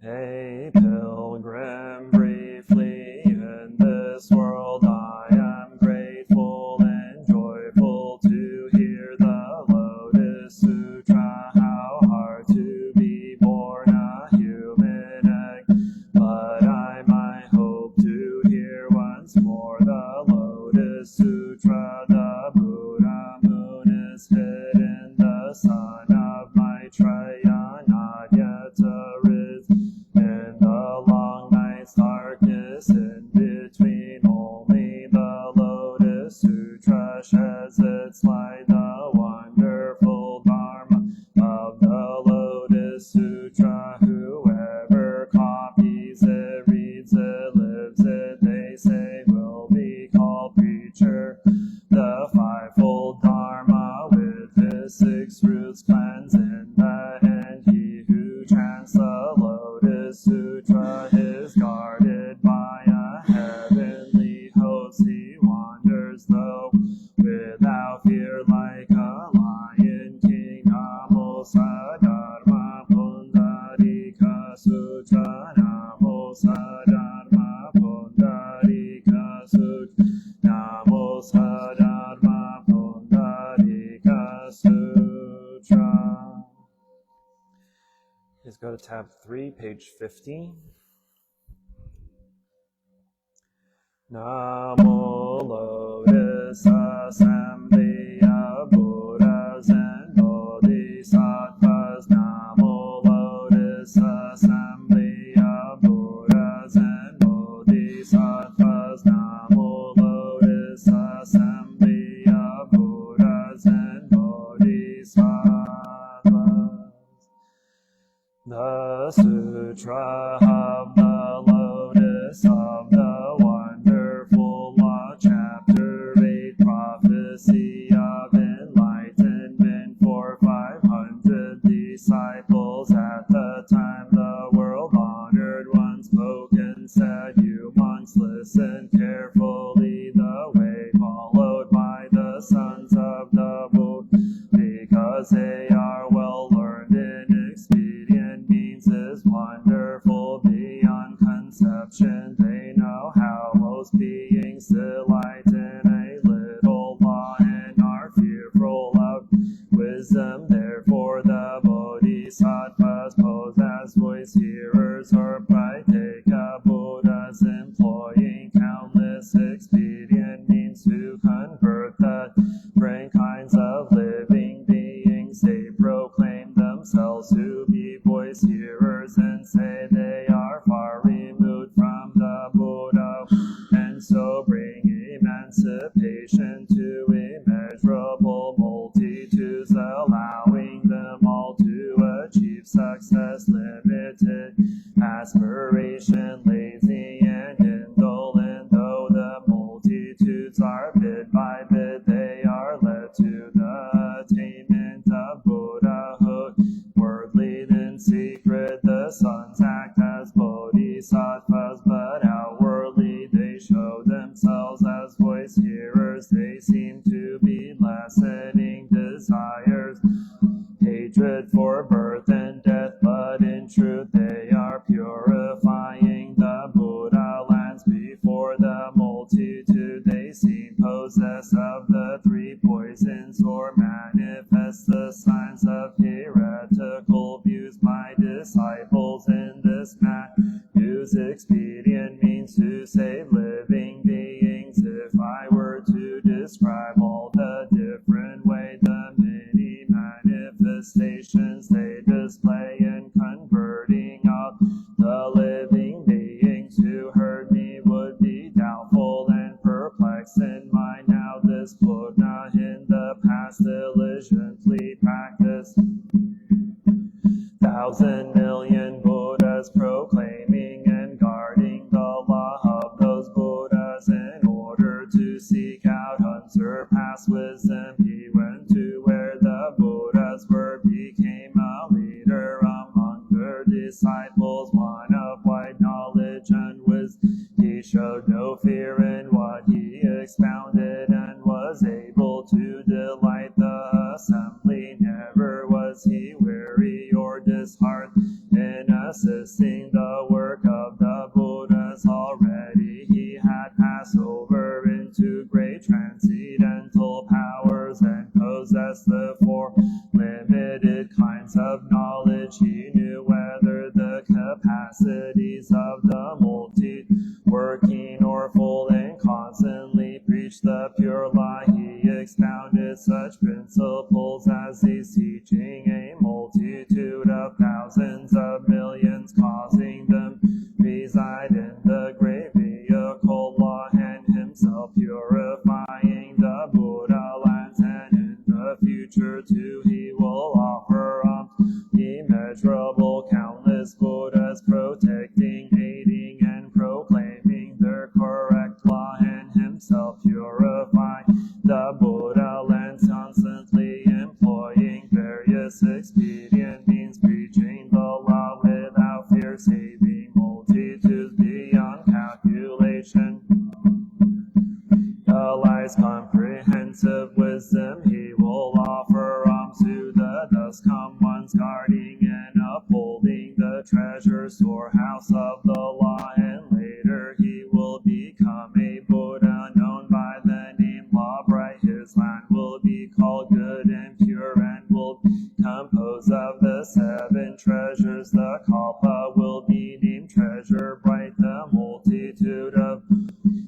A pilgrim briefly in this world, I am grateful and joyful to hear the Lotus Sutra. How hard to be born a human egg, but I might hope to hear once more the Lotus Sutra. The Buddha moon is hidden, the son of Maitreya not yet arisen. In the long night's darkness, in between, only the Lotus Sutra sheds its light. The wonderful Dharma of the Lotus Sutra, whoever copies it, reads it, lives it, they say will be called preacher. The fivefold Dharma with his 6 roots cleanse in the end. He who chants the Lotus Sutra is guarded by a heavenly host. He wanders though without fear like a lion king. Namo Sadharma Pundarika Sutra, Namo Sadharma Pundarika Sutra, Namo Sadharma Pundarika Sutra. Please go to tab 3, page 50. Namo Lotus Assembly of Buddhas and Bodhisattvas. Namo Lotus Assembly of Buddhas and Bodhisattvas. Namo Lotus Assembly of Buddhas and Bodhisattvas. The Sutra of the Lotus of the Wonderful Law, Chapter 8, Prophecy of Enlightenment for 500 disciples. At the time the world-honored one spoke and said, "You monks, listen carefully. The way followed by the sons of the Buddha, because they are well learned in expedient means, is wonderful beyond access, limited aspiration, lazy and indolent. Though the multitudes are bit by bit, they are led to the attainment of Buddhahood. Worldly in secret, the sons act as bodhisattvas, but outwardly they show themselves as voice hearers. They seem to be lessening desires, hatred for birth and death, but in truth they are purifying the Buddha lands. Before the multitude they seem possessed of the three poisons, or manifest the signs of heretical views. My disciples, in this matter, use expedient means to save living beings. If I were to describe all the different ways, the many manifestations they display in converting of the living beings who heard me, would be doubtful and perplexed in mind. Now this Buddha in the past diligently practiced 1,000 million Buddhas, proclaiming and guarding the law of those Buddhas. In order to seek out unsurpassed wisdom, he went to where the Buddhas were, became a leader among their disciples, one of wide knowledge and wisdom. He showed no fear in what he expounded, and was able to delight the assembly. Never was he weary or disheartened in assisting the work of the Buddhas. Already he had passed over into great transcendental powers, and possessed the four limited kinds of knowledge. He knew whether the capacities of the multitude were keen or full, and constantly preached the pure law. He expounded such principles as these, teaching a multitude of thousands of millions, causing them reside in the great vehicle law, and himself purifying the Buddha lands. And in the future too he will offer immeasurable countless Buddhas, protecting, aiding, and proclaiming their correct law, and himself purifying the Buddha lands, constantly employing various expedient means, preaching the law without fear, saving multitudes beyond calculation. Lies comprehensive wisdom he will offer to the thus come ones, guarding and upholding the treasure storehouse of the law. And later he will become a Buddha, known by the name Law Bright. His land will be called good and pure, and will be composed of the seven treasures. The Kalpa will be named Treasure Bright. The multitude of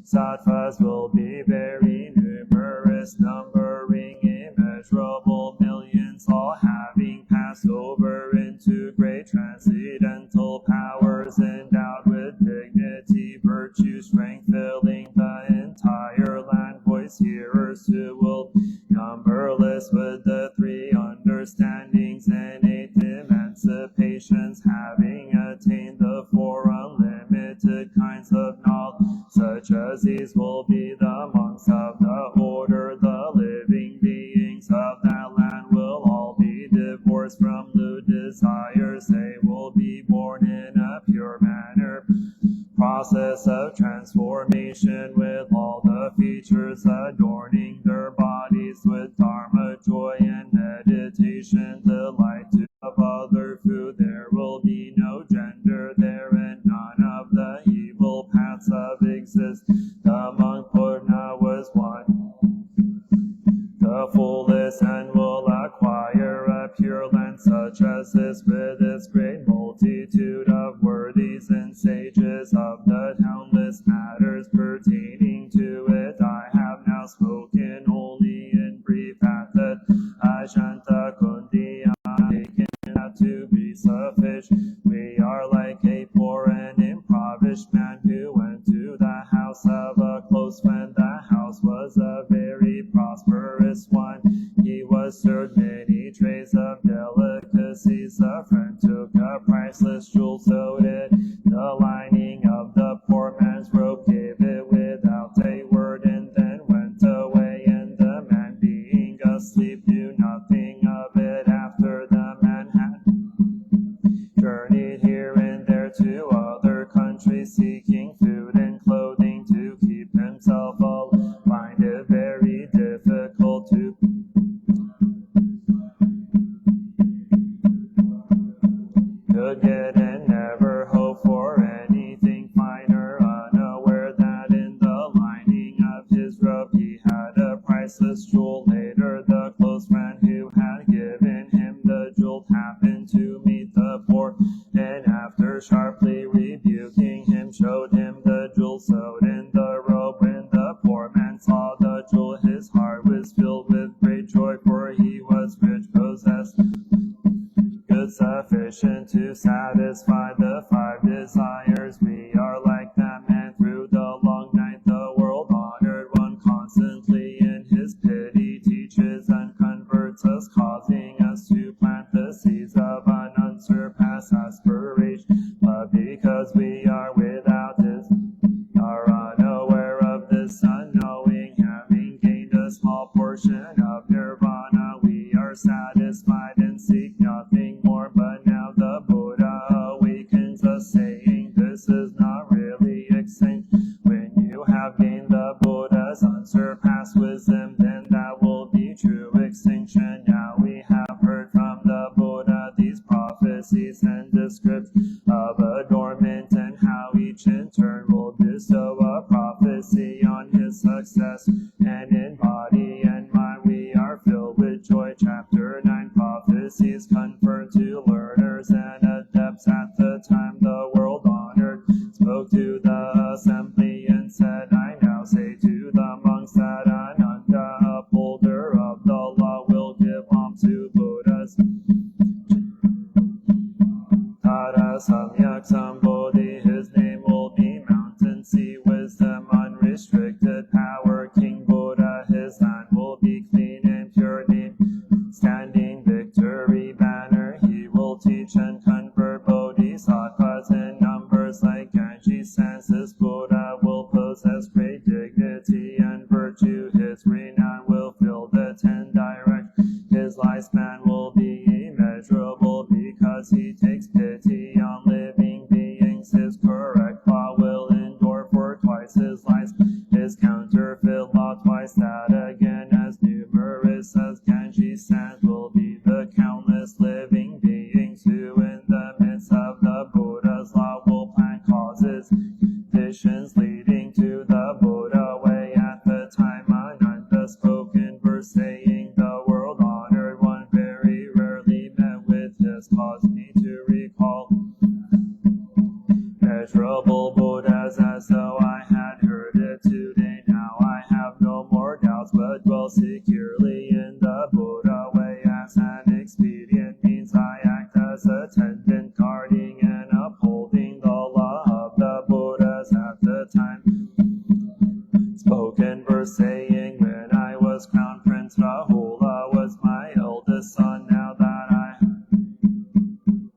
sattvas will be very numerous, numbering immeasurable millions, all having passed over into great transcendental powers, endowed with dignity, virtue, strength, filling the entire land. Voice hearers too will be numberless, with the three understandings and 8 emancipations, having attained the 4 unlimited kinds of knowledge. Such as these will be the monks of the order. The living beings of that land will all be divorced from lewd desires. They will be born in a pure manner, process of transformation, with all the features adorning their bodies with dharma, joy, and meditation, delight to of other food. There will be no gender there, and none of the evil paths of existence. The monk Purna was one, the fullest, and will acquire a pure land such as this, with its great multitude of worthies and sages. Of the countless matters pertaining to it I have now spoken only in brief. At the Ajanta Kundi taken that to be sufficient. We are like a poor and impoverished man who went to the house of a close friend. The house was a very prosperous one. He was served many trays of delicacies. A friend priceless jewel, sewed it the lining of the poor man's robe, gave it without a word, and then went away. And the man, being asleep, knew nothing of it. After the man had journeyed here and there to other countries, seeking food and clothing to keep himself alive, find it very difficult to could get and never hope for anything finer, unaware that in the lining of his robe he had a priceless jewel. Later the close friend who had given him the jewel happened to meet the poor, and after sharply rebuking him, showed him the jewel sewed in the robe. When the poor man saw the jewel, his heart was filled with great joy, for he was rich, possessed goods sufficient to satisfy the 5 desires. We are like that man through the long night, the world-honored one, constantly in his pity teaches and converts us, causing us to plant the seeds of an unsurpassed aspiration. But because we are without this, are unaware of this, unknowing, having gained a small portion of nirvana, we are satisfied and seek nothing more. But now the Buddha awakens us, saying this is not really extinct. When you have gained the Buddha's unsurpassed wisdom, then that will be true extinction. Now we have heard from the Buddha these prophecies and descriptions of adornment, and how each in turn will bestow a prophecy on his success. And in body and mind we are filled with joy. Chapter 9, prophecies conferred to learners and adepts. At the time the world honored spoke to the assembly and said, I now say to the monks that Ananda, upholder of the law, will give alms to Buddhas. Tara Samyak Sambodhi, his name will be mountain, sea, wisdom, unrestricted power, King Buddha, his land will be clean and pure, name standing victory banner. He will teach and convert bodhisattvas in numbers like Ganges sands. This Buddha will possess great dignity and virtue. His renown will fill the 10 directions. His lifespan will be immeasurable, because he takes pity on living beings. His correct law will endure for twice his life. His counterfeit law twice that again, as numerous as Ganges sands will be the countless living beings who in the midst of the Buddha's law will plant causes, conditions leading to the Buddha way. At the time Ananda spoke in verse, saying the world honored one very rarely met with his, caused me to recall measurable Buddhas as though I had heard it today. Now I have no more doubts, but dwell securely in the Buddha way. As an expedient means I act as attendant, guarding and upholding the law of the Buddhas. At the time spoken verse, saying when I was crown prince, Rahula was my eldest son. Now that I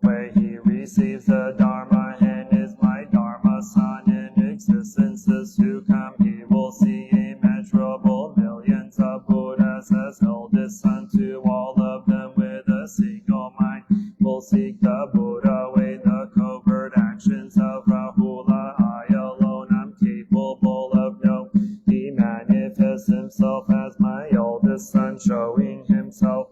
way he receives the Dharma and is my Dharma son. In existences to come he will see immeasurable millions of Buddhas as eldest son. To all of them with a single mind will seek the Buddha way. The covert actions of Rahula I alone am capable of knowing. He manifests himself as my eldest son, showing himself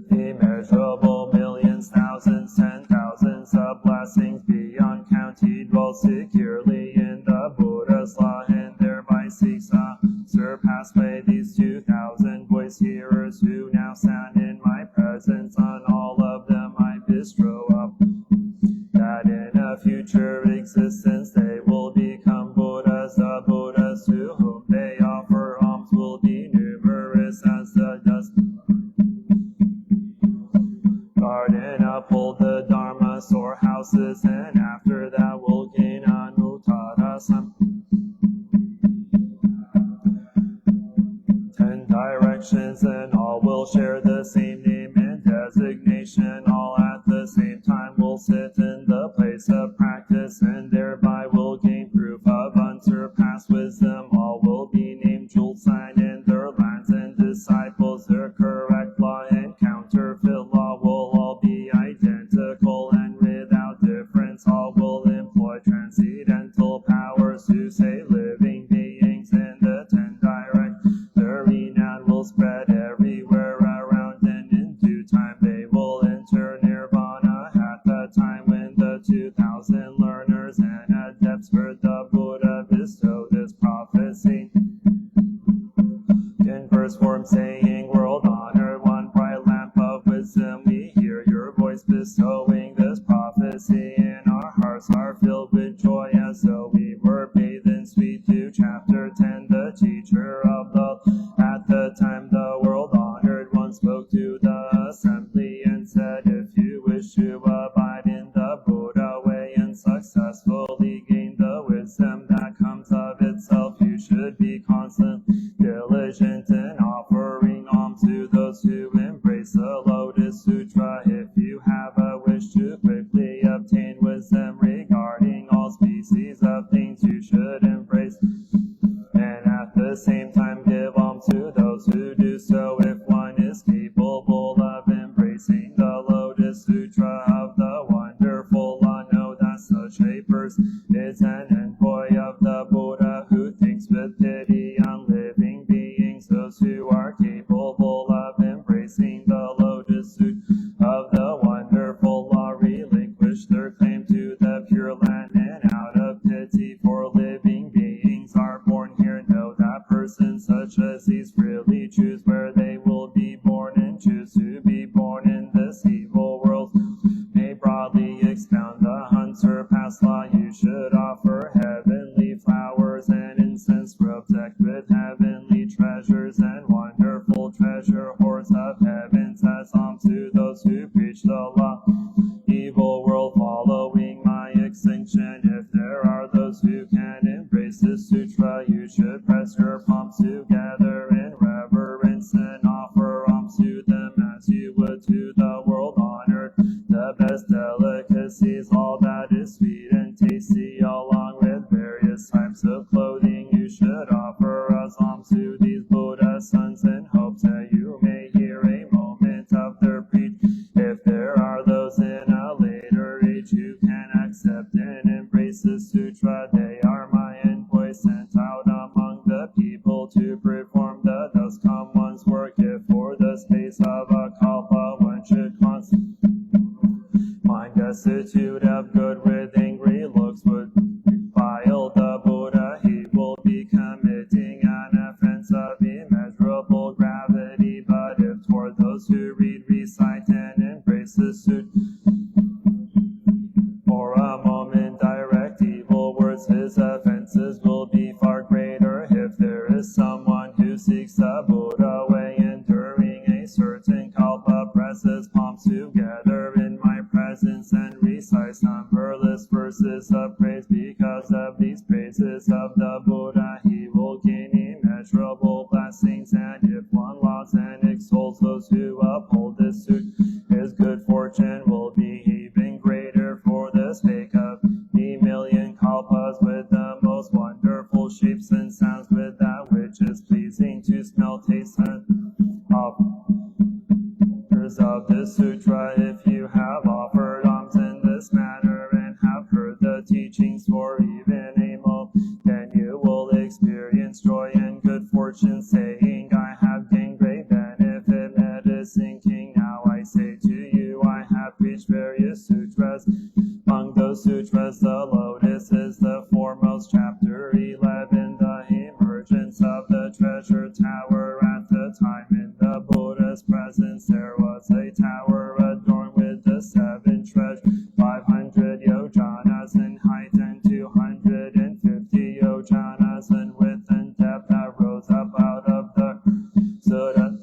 immeasurable millions, thousands, 10,000s of blessings beyond count. He dwells securely in the Buddha's law, and thereby seeks a surpassed way. These 2,000 voice hearers who now stand in my presence, on all of them I bestow up that in a future existence they will become Buddhas. The Buddhas to whom they offer alms will be numerous as the dust. Guard and uphold the Dharma storehouses, and after that will gain Anuttara-sam. 10 directions, and all will share the same name and designation, all at the same time. saying, world honored one, bright lamp of wisdom, we hear your voice bestowing this prophecy, and our hearts are filled with joy as though we were bathed in sweet dew. Chapter 10, the teacher of the at the time the world honored one spoke to the assembly and said, if you wish to abide in the Buddha way and successfully gain the wisdom that comes of itself, you should be constant, diligent in offering alms to those who embrace the Lotus Sutra. If you have a wish to quickly obtain wisdom regarding all species of things, you should embrace and at the same time give alms to those who do so. If one is capable of embracing the Lotus Sutra of the wonderful law, know that such a person is an envoy of the Buddha who thinks with pity on living beings. Those who are capable of embracing the Lotus Sutra of the wonderful law relinquish their claim to the Pure Land, and out of pity for living beings are born here. Know that persons such as these really choose where they will be born and choose to be born in this evil world. May broadly expound the unsurpassed law. You should offer heavenly flowers and incense, robes decked with heavenly treasures and wonderful treasure hoards of heavens as alms to those who preach the law. Evil world following my extinction, if there are those who can embrace this sutra, you should press your palms together in reverence and offer alms to them as you would to the world honored. The best delicacies, all that is sweet and tasty, along with various types of clothing, you should offer as alms to these Buddha sons in hopes that you may hear a moment of their preach. If there are those in a later age who can accept and embrace the sutra, they are my envoy sent out among the people to perform the thus come one's work. If for the space of a kalpa one should constantly mind destitute of good with angry looks would revile the Buddha, he will be committing an offense of immeasurable gravity. But if toward those who read, recite, and embrace the sutra for a moment direct evil words, his offenses will be far greater. If there is someone who seeks the Buddha way and during a certain kalpa presses palms together in my presence and recites numberless verses of praise, because of these praises of the Buddha he will gain immeasurable blessings. And if one lauds and extols those who uphold this sutra, his good fortune will be even greater. For the sake of a million kalpas, with the most wonderful shapes and sounds, with that which is pleasing to smell, taste, and offers of this sutra, if you have offered alms in this manner and have heard the teachings for even a moment, then you will experience joy and good fortune, saying, I have gained great benefit. Medicine King, now I say to you, I have preached various sutras. Among those sutras, the Lotus is the foremost. Chapter 11, the emergence of the treasure tower. At the time in the Buddha's presence, there was a tower adorned with the 7 treasures, 500 yojanas in height and 250 yojanas in width and depth, that rose up out of the Sutta.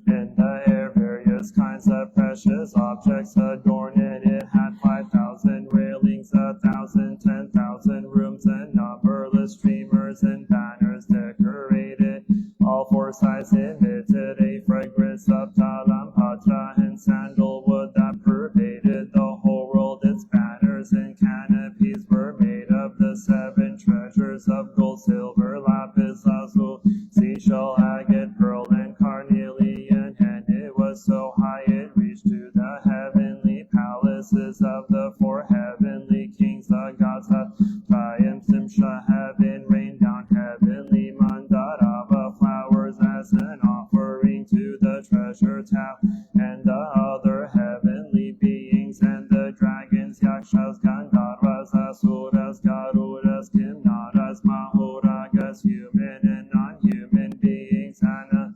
In the air, various kinds of precious objects adorned it. It had 5,000 railings, 1,000, 10,000 rooms, and numberless streamers and banners decorated. All 4 sides emitted a fragrance of Samantabhadra and sandalwood that pervaded the whole world. Its banners and canopies were made of the 7 treasures of gold, silver, lapis lazuli, seashell, agate, pearl, and carnelian, and it was so high it reached to the heavenly palaces of the 4 heavenly kings. The gods of triumph, Simsha, heaven rained down heavenly mandarava flowers as an offering to the treasure tower, and the other heavenly beings and the dragons, yakshas, gandharvas, asuras, garudas, kimnaras, mahoragas, human and non-human beings, and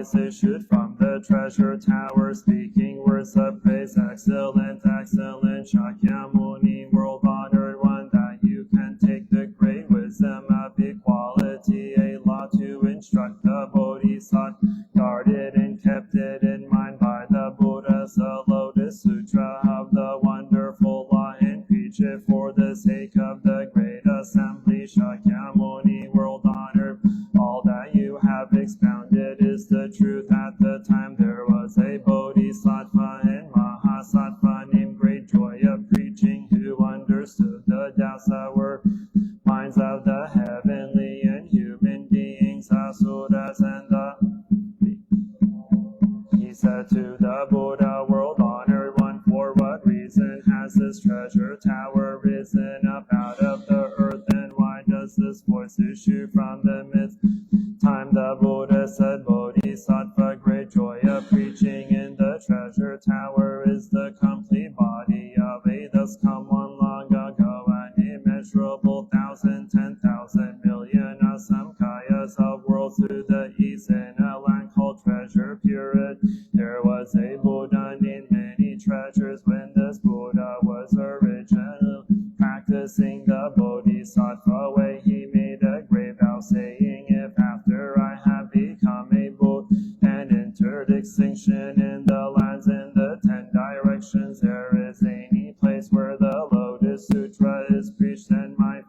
voice issued from the treasure tower, speaking words of praise. Excellent, excellent, Shakyamuni, world-honored one, that you can take the great wisdom of equality, a law to instruct the Bodhisattva, guarded and kept it in mind by the Buddhas, the Lotus Sutra of the wonderful law, and preach it for the sake of the great assembly. Shakyamuni, world-honored, all that you have expounded is the truth. At the time there was a Bodhisattva and Mahasattva named Great Joy of Preaching, who understood the doubts that were minds of the heavenly and human beings, asuras and the. He said to the Buddha, world-honored one, for what reason has this treasure tower risen up out of the earth, and why does this voice issue from the midst? Time the Buddha said, Bodhisattva, great joy of preaching in the treasure tower is the complete body of a thus come one long ago, an immeasurable 1,000, 10,000 million asamkhayas of worlds to the east, in a land called treasure pure. There was a Buddha named many treasures. When this Buddha was originally practicing the Bodhisattva way, he made a great vow, saying, if after I have become a Buddha and entered extinction in the lands in the 10 directions, there is any place where the Lotus Sutra is preached, then my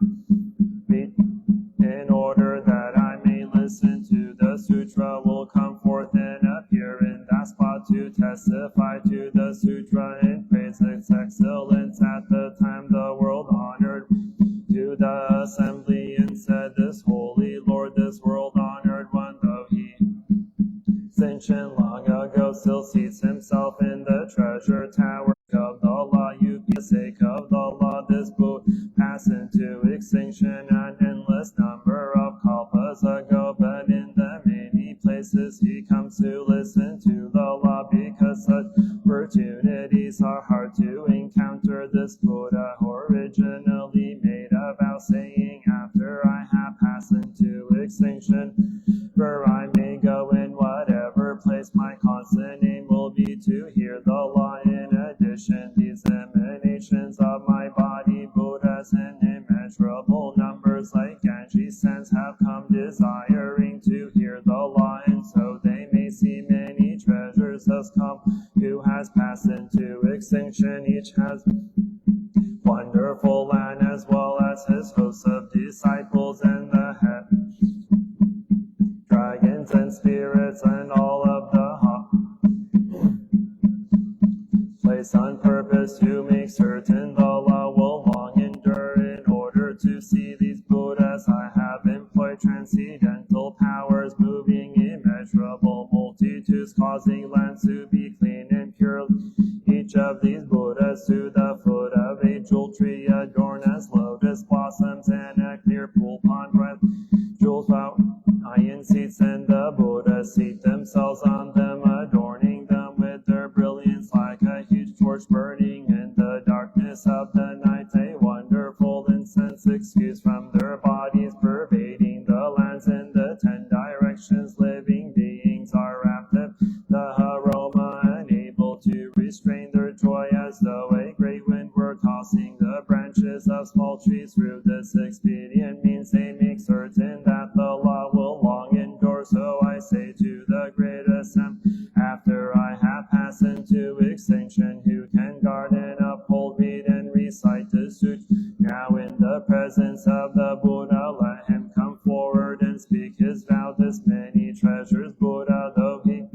feet, in order that I may listen to the sutra, will come forth and appear in that spot to testify to the sutra and praise its excellence. At the time the world-honored to the assembly and said, this holy Lord, this world-honored one, though he sentient long ago, still seats himself in the treasure tower of the law. You, for the sake of the law, this Buddha passed into extinction an endless number of kalpas ago, but in the many places he comes to listen to the law, because such opportunities are hard to encounter. This Buddha originally made a vow, saying, after I have passed into extinction, where I may go in whatever place, my constant aim will be to hear the law. In addition, these emanations of my body, Buddhas in immeasurable numbers like Ganges sands, have come desiring to hear the law, and so they may see many treasures thus come, who has passed into extinction. Each has wonderful land as well as his hosts of disciples, and the head dragons and spirits and all of the place on purpose to make certain the law will long endure. In order to see these Buddhas, I have employed transcendental powers, moving immeasurable multitudes, causing lands to be clean and pure. Each of these Buddhas to the foot of a jewel tree adorned as lotus blossoms, and a clear pool pond breath jewels out iron seats, and the Buddhas seat themselves on them, adorning them with their brilliance like a huge torch burning in the darkness of the night. A wonderful incense exudes from their bodies, pervading the lands in the 10 directions. Living beings are wrapped up the aroma, unable to restrain their joy, as though a great wind were tossing the branches of small trees. Through this expedient means they make certain that the law will long endure. So I say to the great assembly, after I have passed into extinction, who can guard and uphold, read and recite the sutra? Now in the presence of the Buddha, let him come forward and speak his vow. This many treasures Buddha, though he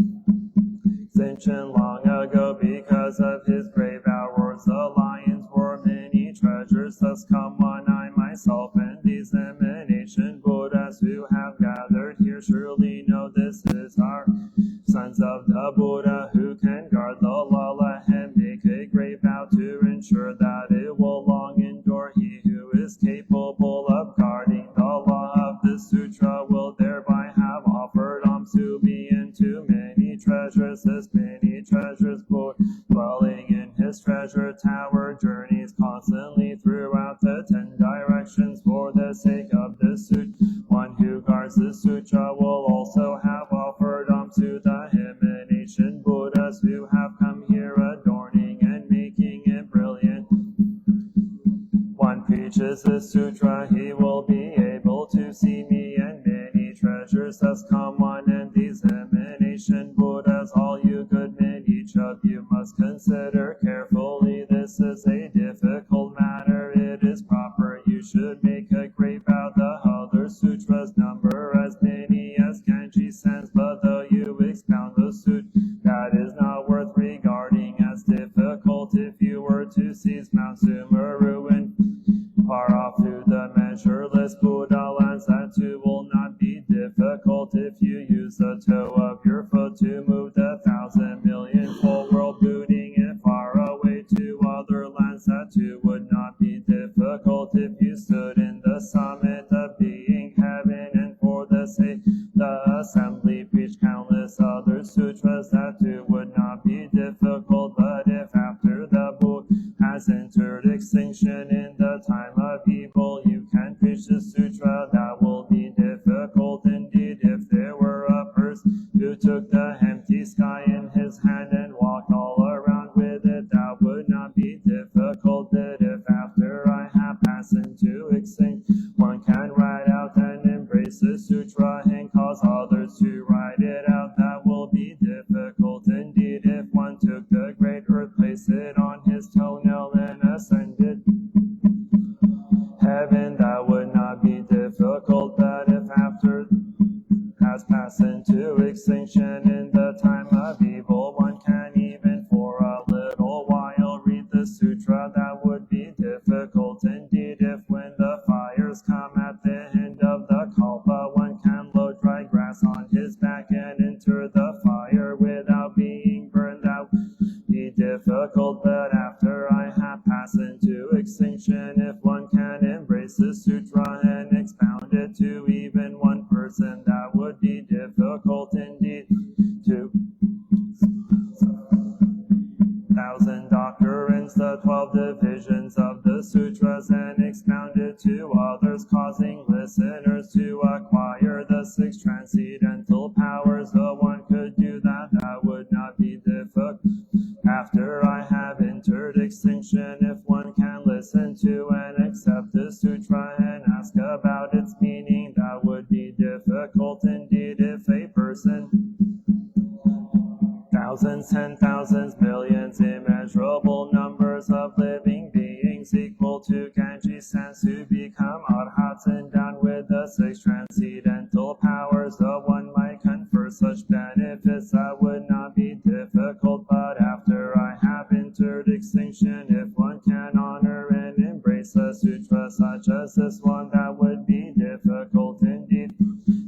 extinction long ago, because of his great vow roars the lions roar. Many treasures thus come on, I myself and these emanation Buddhas who have gathered here surely know this is our sons of the Buddha, who can guard the law. Let him make a great vow to ensure that it will long endure. He who is capable of guarding the law of this sutra will thereby have offered alms to me into many treasures. This many treasures Buddha, dwelling in his treasure tower, journeys constantly throughout the 10 directions for the sake of this sutra. One who guards the sutra will also have offered alms to the preaches this sutra, he will be able to see me and many treasures. Thus come one and these emanation Buddhas, all you good men, each of you must consider carefully. This is a difficult matter, it is proper you should make a great vow. The other sutras number as many as Kanji sends, but though you expound the sutra, that is not worth regarding as difficult. If you were to seize Mount Sumeru and far off to the measureless Buddha lands, that too will not be difficult. If you use the toe of your foot to move the 1,000,000,000 full world, booting it far away to other lands, that too would not be difficult. If you stood in the summit of being heaven and for the sake the assembly preached countless other sutras, that too would not be difficult. But if after the Buddha has entered extinction in the time of evil, you can preach the sutra, that will be difficult indeed. If there were a person who took the empty sky in his hand and walked all around with it, that would not be difficult. But if after I have passed into extinction, one can write out and embrace the sutra and cause others to write it out, that will be difficult indeed. If one took the great earth, placed it on his toenail and ascended heaven, that would not be difficult. But if after has passed into extinction in the time of evil, one can even for a little while read the sutra, that would be difficult indeed. If when the fires come at the end of the kalpa, one can load dry grass on his back and enter the fire without being burned, that would be difficult. But after I have passed into extinction, if one can embrace the sutra and expound it to even one person, that would be difficult indeed. 2,000 doctrines, the 12 divisions of the sutras, and expound it to others, causing listeners to acquire the 6 transcendental powers. The one could do that, that would not be difficult. After I have entered extinction, if one can listen to and accept the sutra and ask about its meaning, that would be difficult indeed. If a person, thousands, 10,000s, millions, immeasurable numbers of living beings equal to Kanji sense who become arhats endowed with the 6 transcendental powers, the one might confer such benefits, that would not be difficult. But after I have entered extinction, if one can honor and embrace a sutra such as this one, that would be difficult indeed.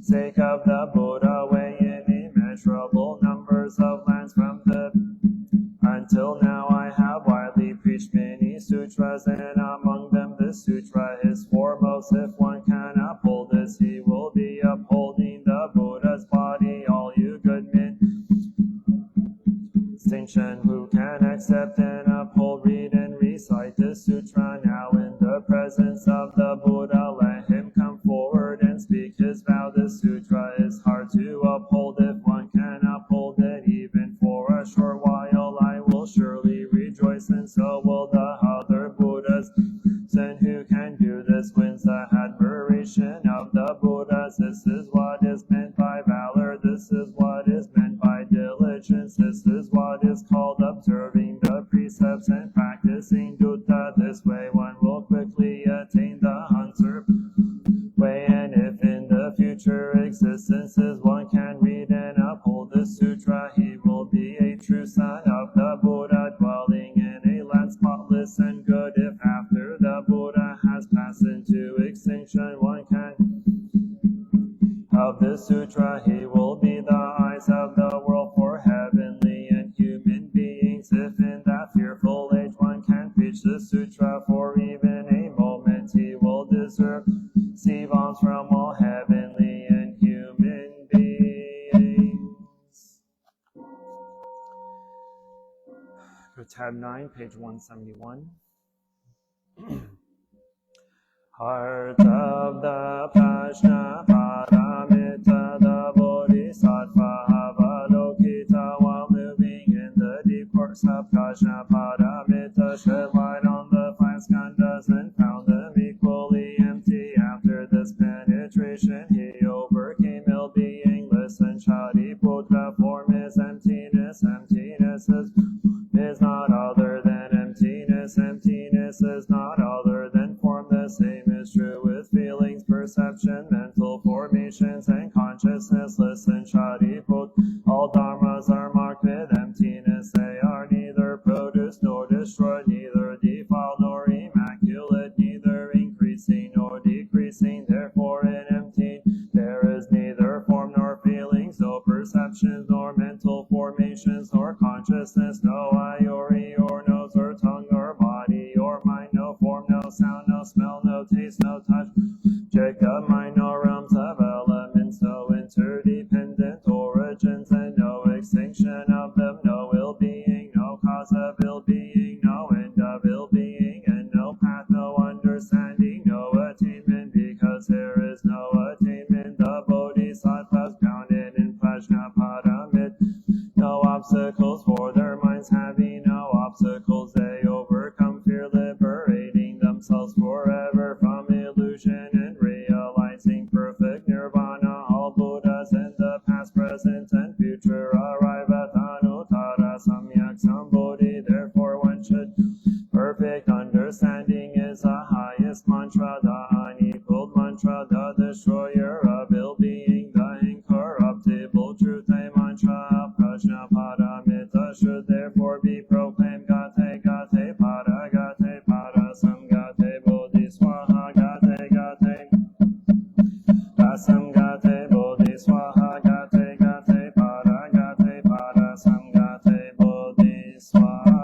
Sake of the Buddha way in immeasurable numbers of lands from the until now I have widely preached many sutras, and among them this sutra is foremost. If one can uphold this, he will be upholding the Buddha's body. All you good men, distinction who can accept and uphold, read and recite this sutra now in the presence of the Buddha. Let him come forward and speak his vow. This sutra is hard to uphold. If one can uphold it even for a short while, I will surely rejoice, and so will the other Buddhas. And who can do this wins the admiration of the Buddhas. This is what is meant by valor. This is what is meant by diligence. This is what is called observing the precepts and practicing dutta. This way one will quickly attain the unsurpassed way. And if in the future existences one can read and uphold this sutra, he will be a true son of the Buddha, dwelling in a land spotless and good. If after the Buddha has passed into extinction, one can of this sutra, he will be the eyes of the world for heavenly and human beings. If in that fearful age one can preach the sutra for even a moment, he will deserve receive alms from all heavenly and human beings. Go to tab 9, page 171. Heart of the Prajna Paramita, the Bodhisattva Avalokita, while moving in the deep course of Prajna Paramita, shed light on the 5 skandhas and found them equal Buddha form is emptiness. Emptiness is not other than emptiness. Emptiness is not other than form. The same is true with feelings, perception, mental formations, and consciousness. Listen, Shariput, all dharmas are marked with emptiness. They are neither produced nor destroyed, neither defiled nor immaculate, neither increasing nor decreasing. Therefore, in empty, there is neither form nor feelings, no perceptions nor mental formations nor consciousness, no eye or ear or nose or tongue or body or mind, no form, no sound, no smell, no taste, no touch, object of mind, no realms of elements, no interdependent origins, and no extinction of them, no ill-being, no cause of ill-being, no end of ill-being, and no path, no understanding, no attainment, because there is no attainment. The Bodhisattvas bounded in Prajnaparamit, no obstacles for their minds, having no obstacles they overcome fear, liberating themselves forever from illusion and realizing perfect nirvana. All Buddhas in the past, present, and future arrive at Anuttara Samyak Sambodhi. Therefore one should perfect understanding is the highest mantra, the unequaled mantra, the destroyer of ill-being, the incorruptible truth. A mantra of Prajnaparamita should therefore be proclaimed. Gate, gate, para, gate, para, sam, gate, bodhi, swaha, gate, gate, asam, gate, bodhi, swaha, gate, gate, para, sam, gate, bodhi, swaha.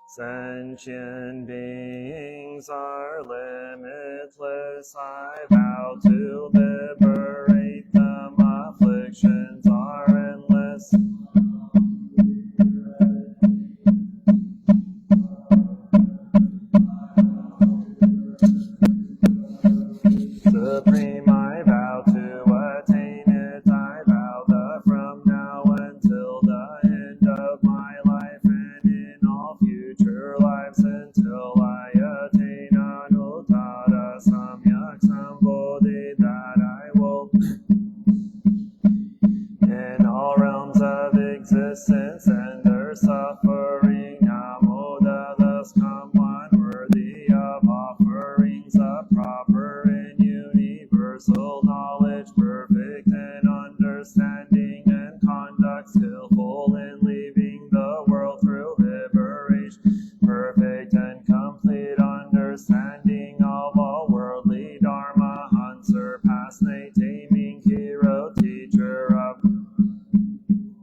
Sentient beings are limitless. I vow to liberate them. Afflictions are endless. Supreme, I vow to attain it. I vow that from now until the end of my life and in all future lives until I attain Anuttara Samyak Sambodhi, that I will in all realms of existence and their suffering. Namo, thus come one worthy of offerings, of proper and universal knowledge, perfect in understanding and conduct, skillful in leaving the world through liberation, perfect and complete understanding of all worldly dharma, unsurpassed, taming hero, teacher of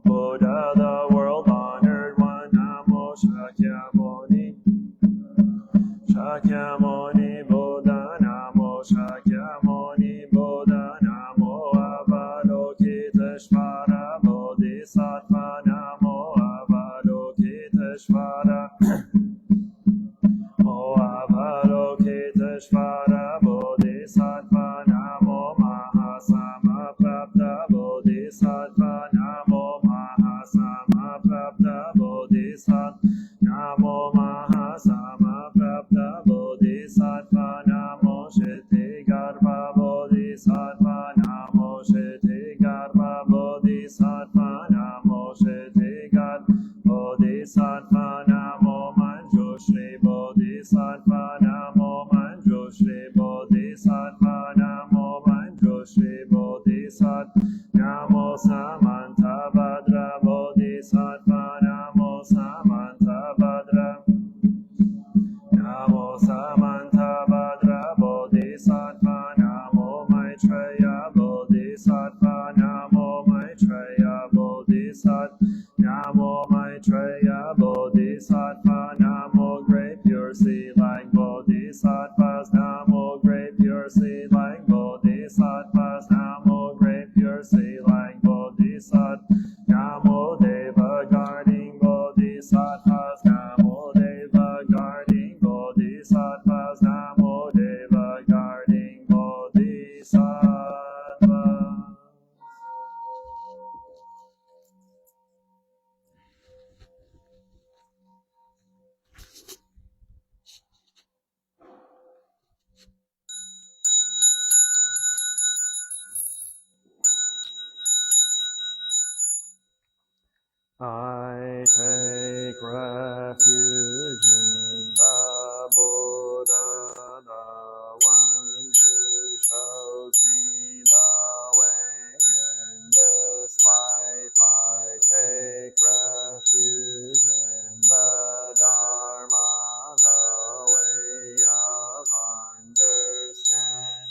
Buddha, the world honored one. Namo Shakyamuni, Shakyamuni Buddha, Namo Shakyamuni Buddha, Namo Avalokiteshvara Bodhisattva, Namo Avalokiteshvara, O Avalokiteshvara Bodhisattva, Namo Mahasamapapta Bodhisattva, Namo Mahasamapapta Bodhisattva, Namo Mahasamapapta Bodhisattva, Namo Shittigarbha Bodhisattva, Namo Shittigarbha Bodhisattva, Namo Shittigarbha Bodhisattva, Namo Manjushri Bodhisattva, Namo Manjushri Bodhisattva, Namo Manjushri Bodhisattva, Namo Samantabhadra Bodhisattva, Namo Samantabhadra, Namo Samantabhadra Bodhisattva, Namo Maitreya Bodhisattva, Namo Maitreya Bodhisattva, Namo Maitreya Bodhisattva, Namo great pure seed-like Bodhisattvas, Namo great pure seed-like Bodhisattvas, Namo great pure seed-like Bodhisattvas, Namo Deva guarding Bodhisattvas, Namo Deva guarding Bodhisattvas, Namo Deva guarding Bodhisattvas. I take refuge in the Buddha, the one who shows me the way in this life. I take refuge in the Dharma, the way of understanding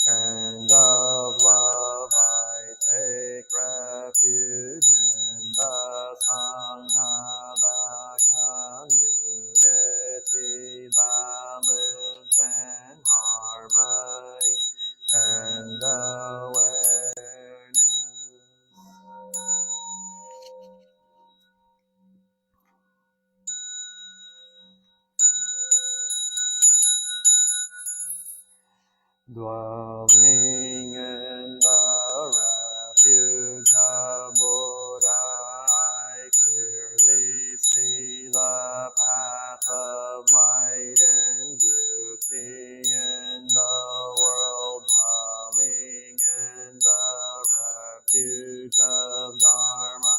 and of love. I take refuge in the Sangha, the community that lives in harmony and awareness. Dwelling in the refuge of Buddha, I clearly see the path of light and beauty in the world. Dwelling in the refuge of Dharma,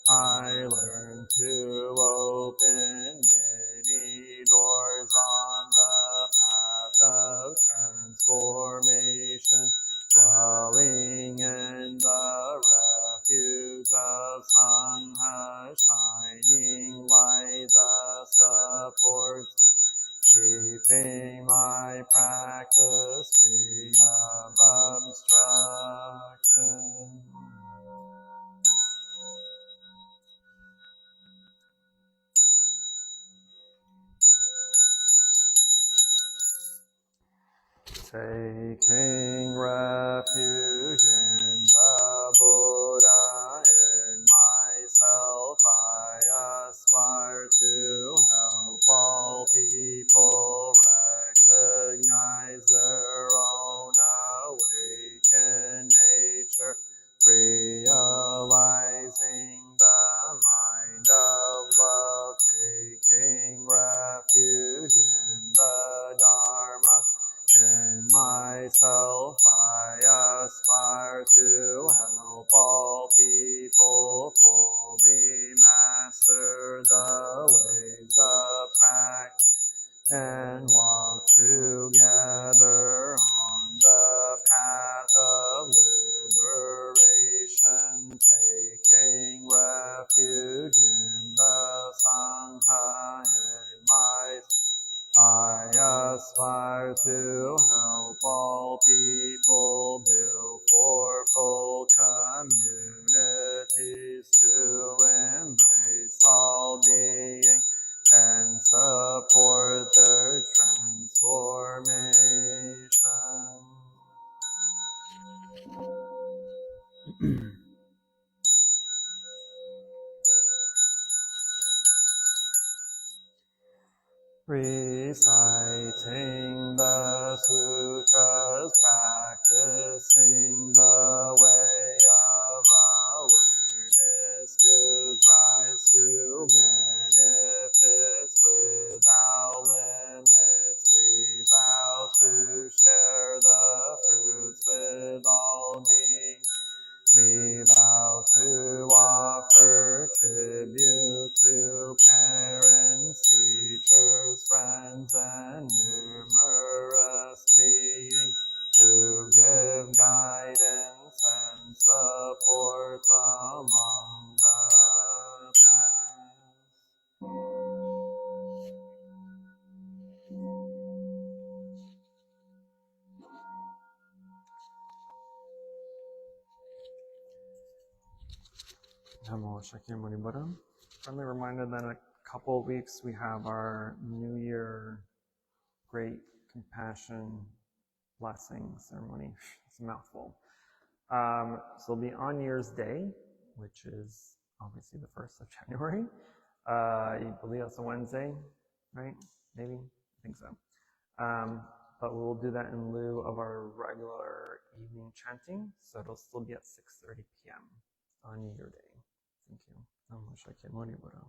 I learn to open many doors on the path of transformation. Dwelling in the refuge of Sangha, shining light that supports, keeping my practice free of obstruction. Taking refuge in the Buddha, in myself I aspire to help all people recognize their own awakened nature, realizing the mind of love, taking refuge in the Dharma. In myself I aspire to help all people fully master the ways of practice and walk together on the path of liberation, taking refuge in the Sangha. In myself I aspire to help all people build for full communities, to embrace all beings and support their transformation. Reciting the sutras, practicing the way of awareness gives rise to benefits without limits. We vow to share the fruits with all beings. We vow to offer tribute to parents, teachers, friends, and numerous beings, to give guidance and support along the path. Namo Shakyamuni Buddha. Friendly reminder that in a couple of weeks we have our New Year Great Compassion Blessing Ceremony. It's a mouthful. So it'll be on New Year's Day, which is obviously the 1st of January. You believe that's a Wednesday, right? Maybe? I think so. But we'll do that in lieu of our regular evening chanting, so it'll still be at 6:30 p.m. on New Year Day. Thank you. Namo Shakyamuni Buddha.